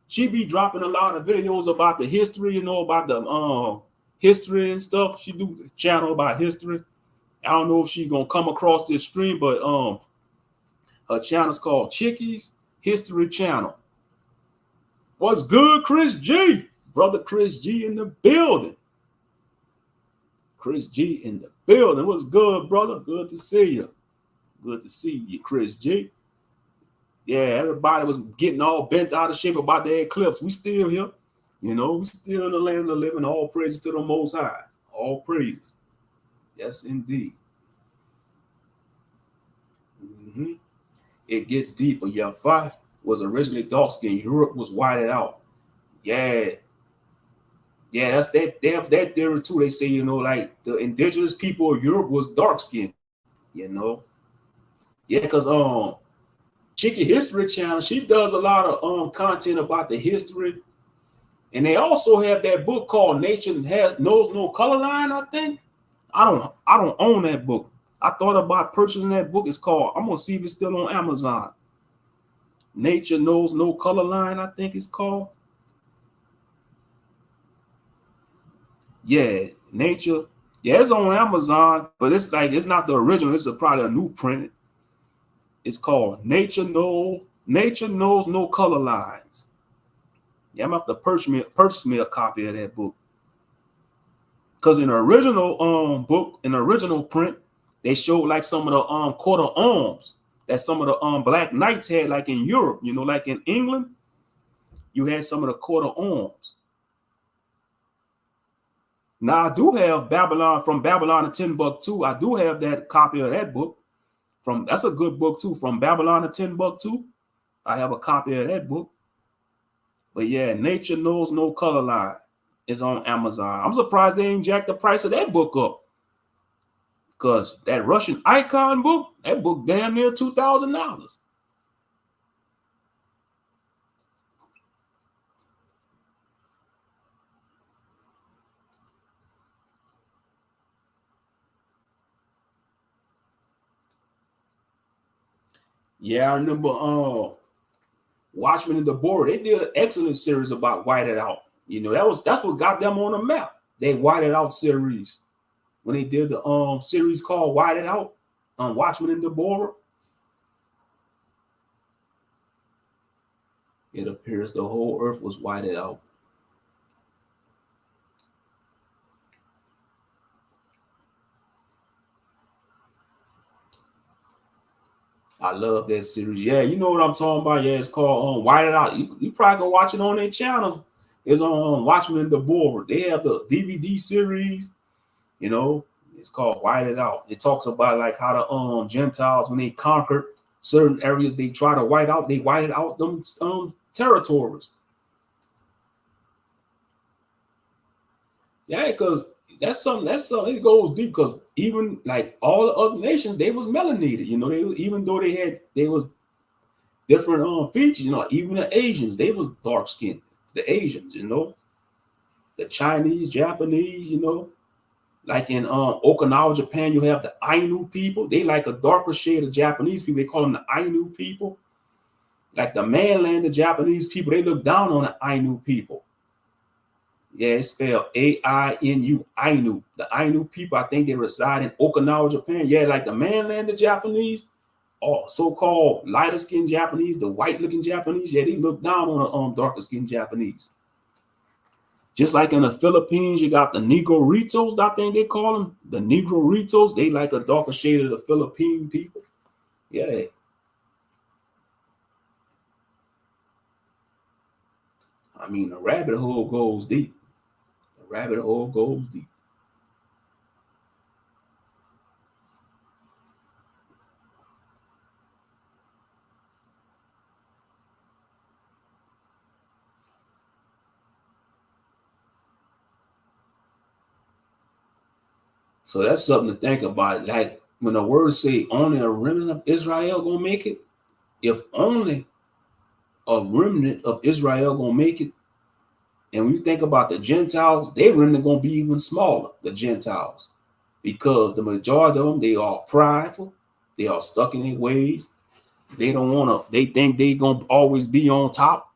She be dropping a lot of videos about the history, about the history and stuff. She do a channel about history. I don't know if she's gonna come across this stream, but her channel's called Chicky's History Channel. What's good, Chris G? Brother Chris G in the building. Chris G in the building. What's good, brother? Good to see you. Good to see you, Chris G. Yeah, everybody was getting all bent out of shape about the eclipse. We still here. We still in the land of the living. All praises to the Most High. All praises. Yes, indeed. Mm-hmm. It gets deeper. Yeah, Fife was originally dark skinned. Europe was whited out. Yeah. Yeah, that's that. They have that theory too. They say, like the indigenous people of Europe was dark skinned. Yeah, because Chicky History Channel, she does a lot of content about the history. And they also have that book called Nature Knows No Color Line, I think. I don't own that book. I thought about purchasing that book. It's called, I'm gonna see if it's still on Amazon. Nature Knows No Color Line, I think it's called. Yeah, Nature. Yeah, it's on Amazon, but it's not the original. It's probably a new print. It's called Nature Knows No Color Lines. Yeah, I'm gonna have to purchase me a copy of that book. Because in the original book, in the original print, they showed like some of the coat of arms that some of the black knights had, like in Europe, like in England, you had some of the coat of arms. Now I do have From Babylon to Timbuktu. I do have that copy of that book. That's a good book too. From Babylon to Timbuktu. I have a copy of that book. But yeah, Nature Knows No Color Line is on Amazon. I'm surprised they ain't jacked the price of that book up. Because that Russian icon book, that book damn near $2,000. Yeah, I remember Watchmen and the Board. They did an excellent series about Whited Out. That's what got them on the map. They Whited Out series. When they did the series called Whited Out on Watchmen and the Board. It appears the whole earth was whited out. I love that series. Yeah, you know what I'm talking about. Yeah, it's called Whited Out. You probably can watch it on their channel. It's on Watchmen the Board. They have the DVD series. It's called Whited Out. It talks about like how the Gentiles, when they conquered certain areas, they try to white out. They whited out them territories. Yeah, because that's something. It goes deep. Because even like all the other nations, they was melanated. Even though they was different features. Even the Asians, they was dark skinned. The Asians, the Chinese, Japanese. Like in Okinawa, Japan, you have the Ainu people. They like a darker shade of Japanese people. They call them the Ainu people. Like the mainland, the Japanese people, they look down on the Ainu people. Yeah, it's spelled Ainu, Ainu. The Ainu people, I think they reside in Okinawa, Japan. Yeah, like the mainland, the Japanese, or so-called lighter-skinned Japanese, the white-looking Japanese. Yeah, they look down on the darker-skinned Japanese. Just like in the Philippines, you got the Negritos, I think they call them. The Negritos, they like a darker shade of the Philippine people. Yeah. I mean, the rabbit hole goes deep. The rabbit hole goes deep. So that's something to think about. Like when the words say only a remnant of Israel gonna make it, if only a remnant of Israel gonna make it, and when you think about the Gentiles, they remnant gonna be even smaller, the Gentiles, because the majority of them, they are prideful, they are stuck in their ways, they don't wanna, they think they gonna always be on top.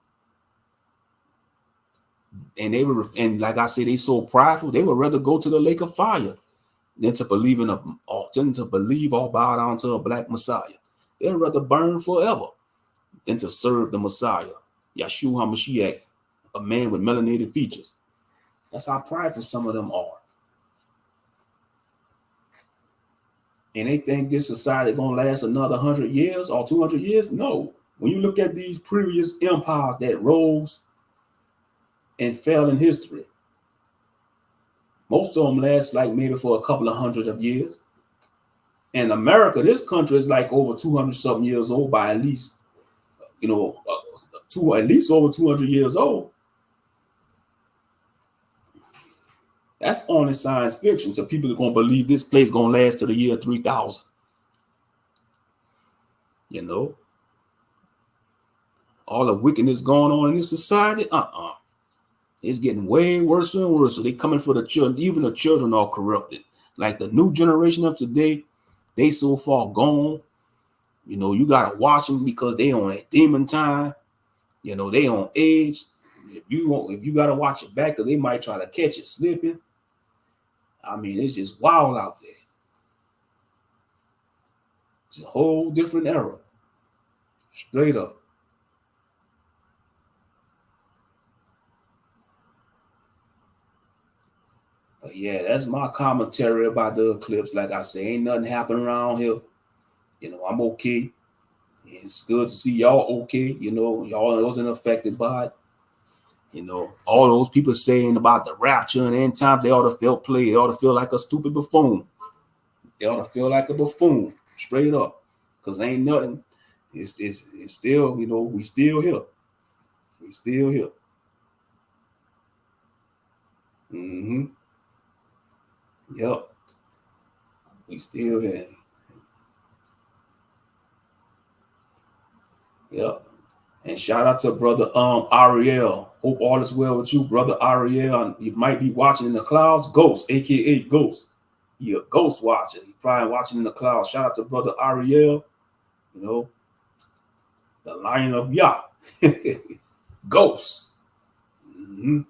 And they were, and like I said, they so prideful, they would rather go to the lake of fire than to believe in to believe or bow down to a black Messiah. They'd rather burn forever than to serve the Messiah, Yeshua HaMashiach, a man with melanated features. That's how prideful some of them are. And they think this society gonna last another 100 years or 200 years. No. When you look at these previous empires that rose and fell in history, most of them last like maybe for a couple of hundred of years. And America, this country is like over 200 something years old by at least, at least over 200 years old. That's only science fiction. So people are going to believe this place going to last to the year 3000. All the wickedness going on in this society, it's getting way worse and worse. So they coming for the children. Even the children are corrupted. Like the new generation of today, they so far gone. You got to watch them because they on a demon time. They on edge. If you got to watch it back because they might try to catch it slipping. I mean, it's just wild out there. It's a whole different era. Straight up. But yeah, that's my commentary about the eclipse. Like I say, ain't nothing happening around here. I'm okay. It's good to see y'all okay. Y'all wasn't affected by it. All those people saying about the rapture and end times, they ought to feel played. They ought to feel like a stupid buffoon. They ought to feel like a buffoon, straight up. Because ain't nothing. It's still, we still here. We still here. Mm-hmm. Yep. We still here. Yep. And shout out to brother Ariel. Hope all is well with you, brother Ariel. You might be watching in the clouds. Ghost, aka Ghost. You're a ghost watcher. You're probably watching in the clouds. Shout out to brother Ariel. The Lion of Yah. Ghost. Mm-hmm.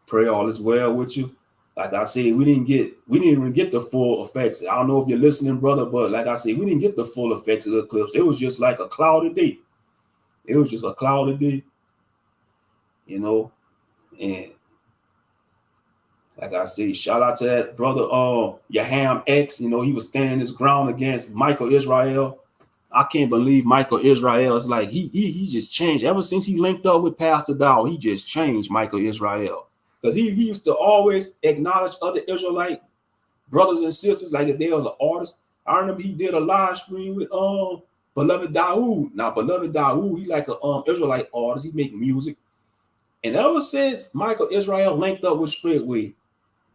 Pray all is well with you. Like I said, we didn't even get the full effects. I don't know if you're listening, brother, but like I said, we didn't get the full effects of the eclipse. It was just like a cloudy day. It was just a cloudy day, and like I say, shout out to that brother, Yaham X. He was standing his ground against Michael Israel. I can't believe Michael Israel is like he just changed ever since he linked up with Pastor Dow. He just changed Michael Israel because he used to always acknowledge other Israelite brothers and sisters like if they was an artist. I remember he did a live stream with Beloved Dawood. Now Beloved Dawood, he like a Israelite artist. He make music, and ever since Michael Israel linked up with Straightway,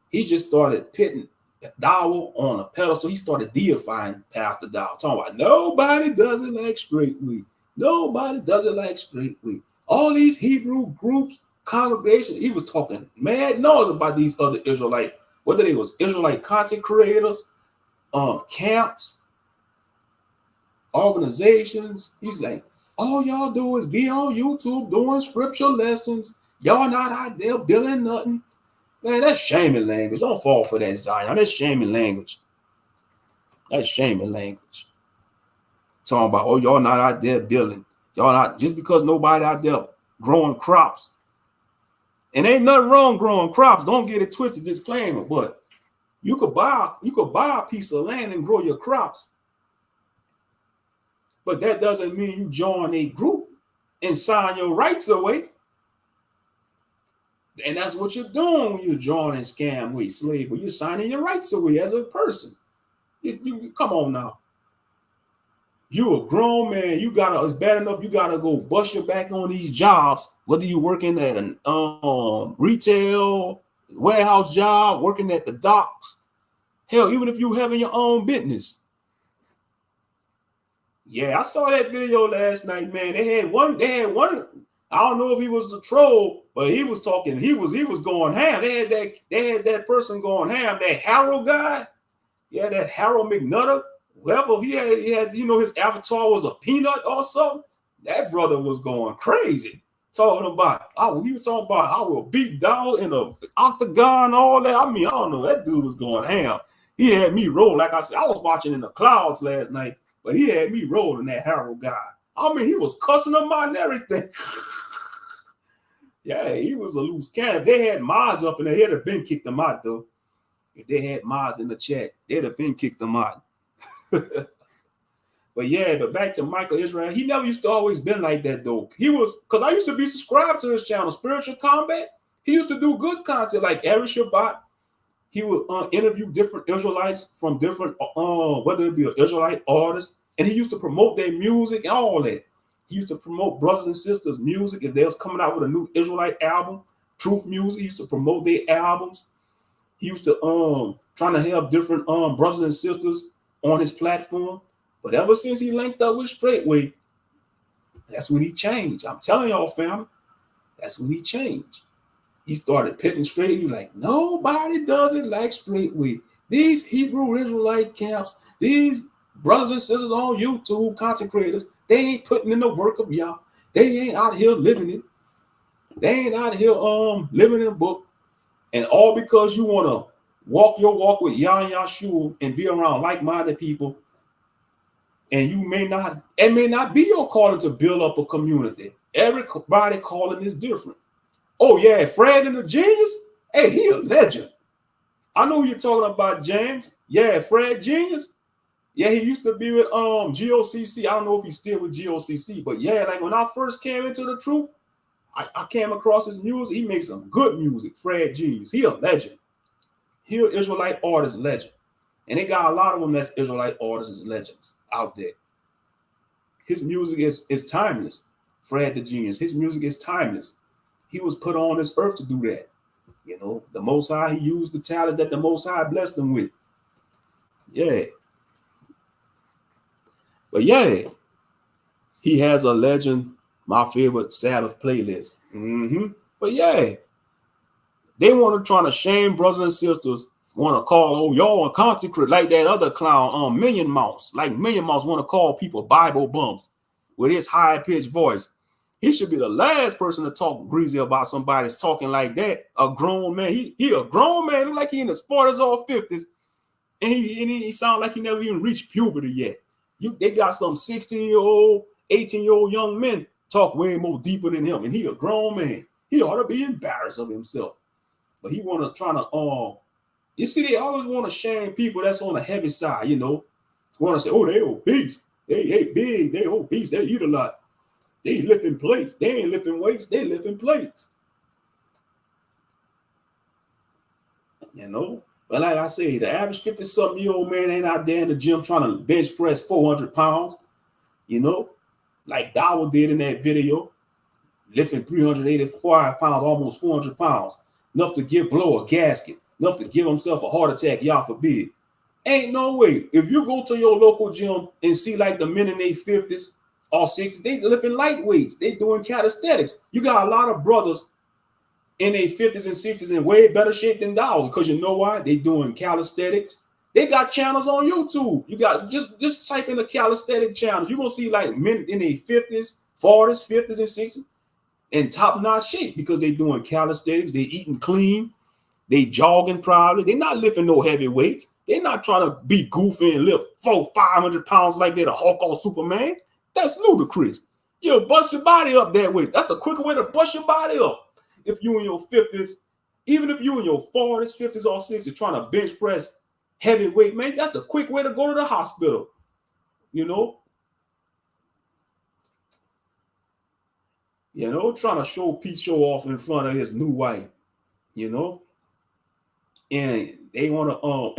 he just started pitting Dawood on a pedestal. He started deifying Pastor Dawood, talking about nobody does it like Straightway. Nobody does it like Straightway. All these Hebrew groups, congregations, he was talking mad noise about these other Israelite, whether they was Israelite content creators, camps, organizations. He's like, all y'all do is be on YouTube doing scripture lessons. Y'all not out there building nothing. Man, that's shaming language. Don't fall for that, Zion. That's shaming language. That's shaming language. Talking about, oh, y'all not out there building. Y'all not, just because nobody out there growing crops. And ain't nothing wrong growing crops. Don't get it twisted, disclaimer. But you could buy a piece of land and grow your crops. But that doesn't mean you join a group and sign your rights away. And that's what you're doing when you're joining scam way, slave, when you're signing your rights away as a person. You come on now. You a grown man. It's bad enough you gotta go bust your back on these jobs, whether you're working at an retail warehouse job, working at the docks, Hell, even if you having your own business. Yeah, I saw that video last night, man. They had one. I don't know if he was a troll, but he was talking. He was going ham. They had that person going ham. That Harold guy. Yeah, that Harold McNutter. Whoever he had, his avatar was a peanut or something. That brother was going crazy. Talking about, he was talking about, I will beat down in a octagon, all that. I mean, I don't know. That dude was going ham. He had me roll. Like I said, I was watching in the clouds last night, but he had me rolling, that Harold guy. I mean, he was cussing them out and everything. Yeah, he was a loose cannon. If they had mods up in there, he'd have been kicked them out, though. If they had mods in the chat, they'd have been kicked them out. But back to Michael Israel, he never used to always been like that, though. He was, because I used to be subscribed to his channel, Spiritual Combat. He used to do good content, like every Shabbat. He would interview different Israelites from different, whether it be an Israelite artist, and he used to promote their music and all that. He used to promote brothers and sisters' music. If they was coming out with a new Israelite album, Truth Music, he used to promote their albums. He used to trying to have different brothers and sisters on his platform. But ever since he linked up with Straightway, that's when he changed. I'm telling y'all, family, that's when he changed. He started pitting Straightway. Like, nobody does it like Straightway. These Hebrew Israelite camps, these brothers and sisters on YouTube, content creators, they ain't putting in the work of y'all. They ain't out here living it. They ain't out here living in a book. And all because you want to walk your walk with Yah and Yahshua and be around like-minded people. And it may not be your calling to build up a community. Everybody calling is different. Oh, yeah, Fred and the Genius? Hey, he a legend. I know you're talking about, James. Yeah, Fred Genius. Yeah, he used to be with GOCC. I don't know if he's still with GOCC, but yeah, like when I first came into the truth, I came across his music. He makes some good music, Fred Genius. He a legend. He an Israelite artist legend. And they got a lot of them that's Israelite artists and legends out there. His music is timeless. Fred the Genius. His music is timeless. He was put on this earth to do that. The Most High, he used the talent that the Most High blessed him with. Yeah. But yeah, he has a legend, my favorite Sabbath playlist. But yeah, they want to try to shame brothers and sisters, want to call, y'all consecrate like that other clown, Minion Mouse. Like Minion Mouse want to call people Bible bumps with his high-pitched voice. He should be the last person to talk greasy about somebody's talking like that. A grown man. He a grown man, look like he in his 40s or 50s. And he sound like he never even reached puberty yet. They got some 16-year-old, 18-year-old young men talk way more deeper than him. And he a grown man. He ought to be embarrassed of himself. But he want to you see, they always want to shame people that's on the heavy side, Want to say, they obese. They big. They obese. They eat a lot. They lifting plates. They ain't lifting weights. They lifting plates. But like I say, the average 50-something-year-old man ain't out there in the gym trying to bench press 400 pounds, like Dawa did in that video, lifting 385 pounds, almost 400 pounds, enough to blow a gasket, enough to give himself a heart attack, y'all forbid. Ain't no way. If you go to your local gym and see like the men in their 50s or 60s, they lifting light weights. They doing calisthenics. You got a lot of brothers in their 50s and 60s in way better shape than Dawa, because you know why? They doing calisthenics. They got channels on YouTube. You got just type in the calisthenic channels. You're gonna see like men in their 50s, 40s, 50s, and 60s in top-notch shape because they doing calisthenics. They eating clean. They jogging probably. They're not lifting no heavy weights. They're not trying to be goofy and lift 500 pounds like they're the Hulk or Superman. That's ludicrous. You'll bust your body up that way. That's a quicker way to bust your body up. If you in your 50s, even if you in your 40s, 50s, or 60s trying to bench press heavy weight, man, that's a quick way to go to the hospital. Trying to show off in front of his new wife, and they want to,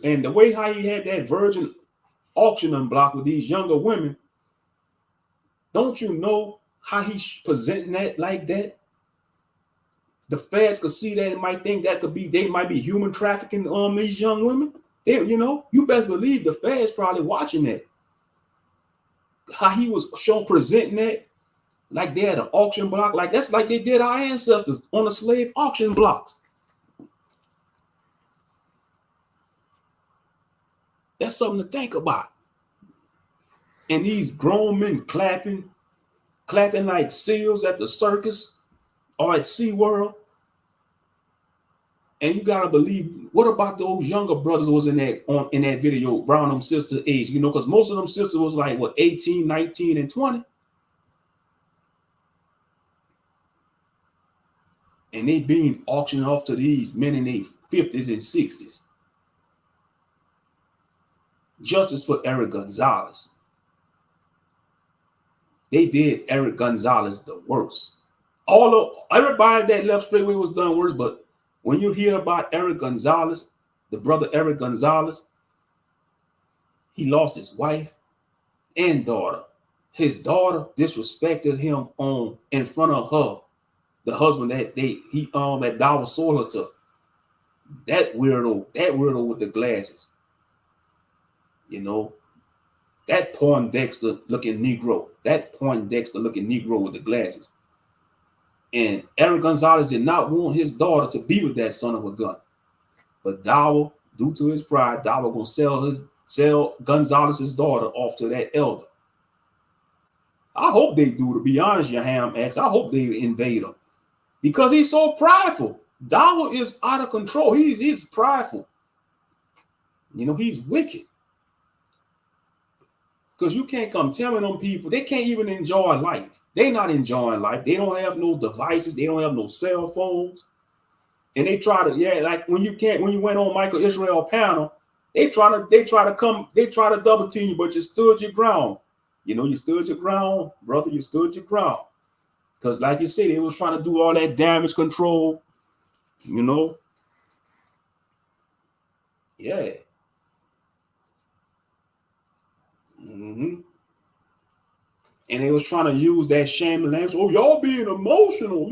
and the way how he had that virgin auction unblocked with these younger women, don't you know how he's presenting that like that? The feds could see that and might think that they might be human trafficking these young women. You best believe the feds probably watching that. How he was shown presenting that, like they had an auction block, like that's like they did our ancestors on the slave auction blocks. That's something to think about. And these grown men clapping like seals at the circus or at SeaWorld. And you gotta believe, what about those younger brothers who was in that video around them sister age? Because most of them sisters was like what, 18, 19, and 20. And they being auctioned off to these men in their 50s and 60s. Justice for Eric Gonzalez. They did Eric Gonzalez the worst. Everybody that left straightway was done worse, but when you hear about Eric Gonzalez, the brother Eric Gonzalez, he lost his wife and daughter. His daughter disrespected him in front of her, the husband that Dawa sold her to. That weirdo with the glasses. That Poindexter looking Negro with the glasses. And Eric Gonzalez did not want his daughter to be with that son of a gun. But Dawa, due to his pride, Dawa gonna sell Gonzalez's daughter off to that elder. I hope they do, to be honest, Yaham X. I hope they invade him. Because he's so prideful. Dawa is out of control. He's prideful. He's wicked. Because you can't come telling them people, they can't even enjoy life. They're not enjoying life. They don't have no devices. They don't have no cell phones. And they try to, like when you went on Michael Israel panel, they try to double team you, but you stood your ground. You stood your ground, brother. You stood your ground. Because like you said, they was trying to do all that damage control, Yeah. Mm-hmm. And they was trying to use that shame language. Oh, y'all being emotional.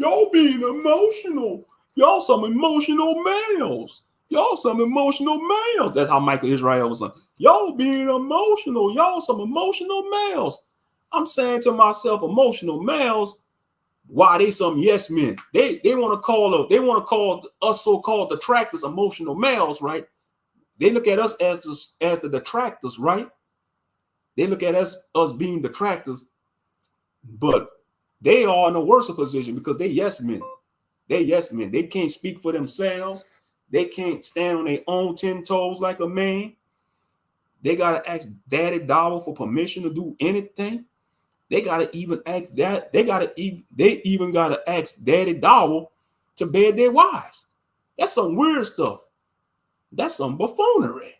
Y'all some emotional males. That's how Michael Israel was like, y'all being emotional. Y'all some emotional males. I'm saying to myself, emotional males, why they some yes men? They want to call us so-called detractors emotional males, right? They look at us as the detractors, right? They look at us being detractors, but they are in a worse position because they yes men. They can't speak for themselves. They can't stand on their own 10 toes like a man. They gotta ask Daddy Dawa for permission to do anything. They gotta even ask that. They even gotta ask Daddy Dawa to bed their wives. That's some weird stuff. That's some buffoonery.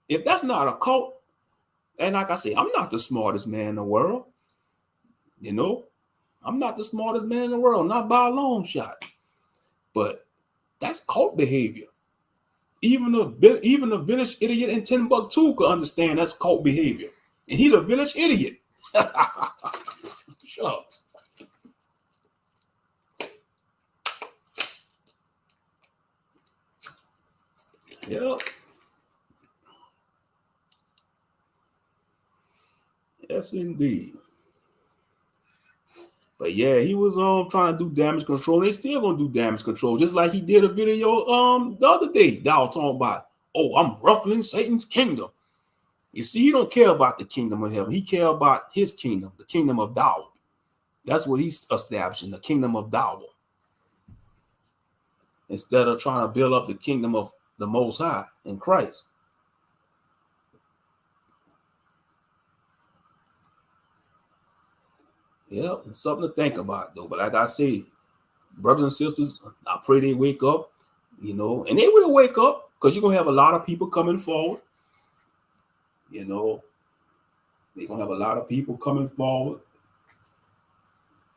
If that's not a cult. And like I say, I'm not the smartest man in the world. I'm not the smartest man in the world, not by a long shot. But that's cult behavior. Even a village idiot in Timbuktu could understand that's cult behavior. And he's a village idiot. Shucks. Yep. Yes, indeed. But yeah, he was trying to do damage control. They still gonna do damage control, just like he did a video the other day. That was talking about, oh, I'm ruffling Satan's kingdom. You see, he don't care about the kingdom of heaven. He care about his kingdom, the kingdom of Dawa. That's what he's establishing, the kingdom of Dawa. Instead of trying to build up the kingdom of the Most High in Christ. Yeah, it's something to think about, though. But like I say, brothers and sisters, I pray they wake up, and they will wake up because you're going to have a lot of people coming forward. They're going to have a lot of people coming forward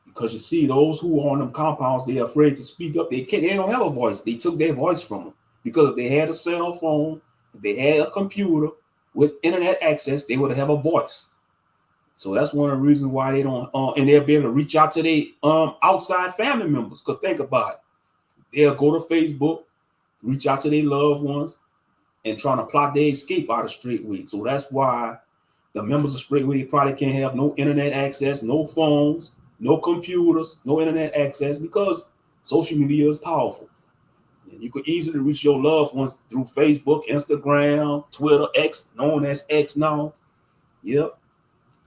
because you see those who are on them compounds, they're afraid to speak up. They don't have a voice. They took their voice from them because if they had a cell phone, if they had a computer with internet access, they would have a voice. So that's one of the reasons why they don't, and they'll be able to reach out to their outside family members. Because think about it, they'll go to Facebook, reach out to their loved ones, and trying to plot their escape out of Straightway. So that's why the members of Straightway probably can't have no internet access, no phones, no computers, no internet access, because social media is powerful. And you could easily reach your loved ones through Facebook, Instagram, Twitter, X, known as X now. Yep.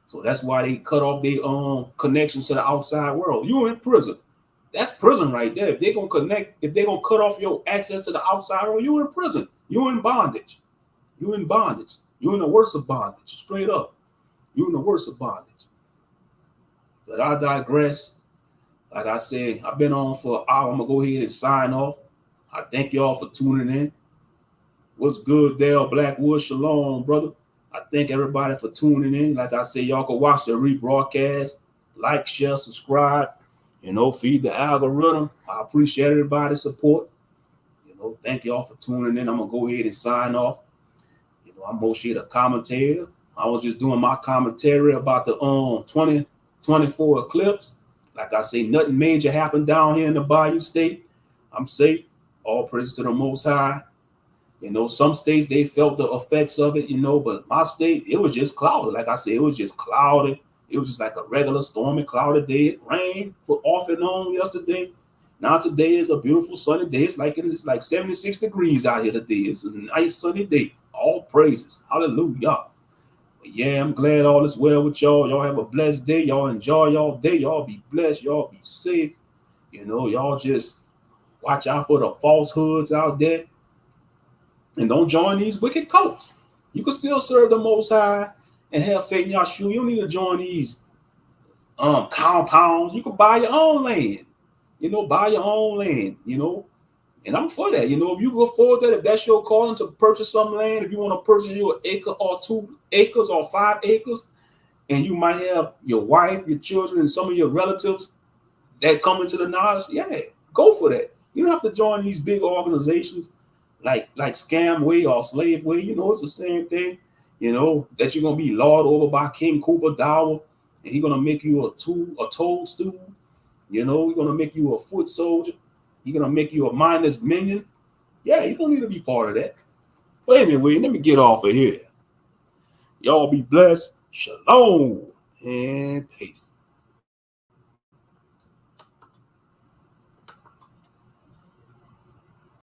So that's why they cut off their connections to the outside world. You in prison. That's prison right there. If they're gonna connect, if they're gonna cut off your access to the outside world, you in prison. You in bondage. You in bondage. You in the worst of bondage. Straight up. You in the worst of bondage. But I digress. Like I said, I've been on for an hour. I'm gonna go ahead and sign off. I thank y'all for tuning in. What's good, Dale Blackwood? Shalom, brother. I thank everybody for tuning in. Like I said, y'all can watch the rebroadcast, like, share, subscribe, feed the algorithm. I appreciate everybody's support. Thank y'all for tuning in. I'm going to go ahead and sign off. I'm Moshe the commentator. I was just doing my commentary about the 2024 eclipse. Like I say, nothing major happened down here in the Bayou State. I'm safe. All praise to the Most High. Some states, they felt the effects of it, but my state, it was just cloudy. Like I said, it was just cloudy. It was just like a regular stormy, cloudy day. It rained for off and on yesterday. Now today is a beautiful sunny day. It's like 76 degrees out here today. It's a nice sunny day. All praises. Hallelujah. But yeah, I'm glad all is well with y'all. Y'all have a blessed day. Y'all enjoy y'all day. Y'all be blessed. Y'all be safe. Y'all just watch out for the falsehoods out there. And don't join these wicked cults. You can still serve the Most High and have faith in Yahshua. You don't need to join these compounds. You can buy your own land. Buy your own land, And I'm for that. If you can afford that, if that's your calling to purchase some land, if you want to purchase you an acre or 2 acres or 5 acres, and you might have your wife, your children, and some of your relatives that come into the knowledge, yeah, go for that. You don't have to join these big organizations like Scamway or Slaveway. It's the same thing. That you're gonna be lorded over by King Cooper Dower, and he's gonna make you a toadstool. He's gonna make you a foot soldier. He's gonna make you a mindless minion. Yeah, you don't need to be part of that. But anyway, let me get off of here. Y'all be blessed. Shalom and peace.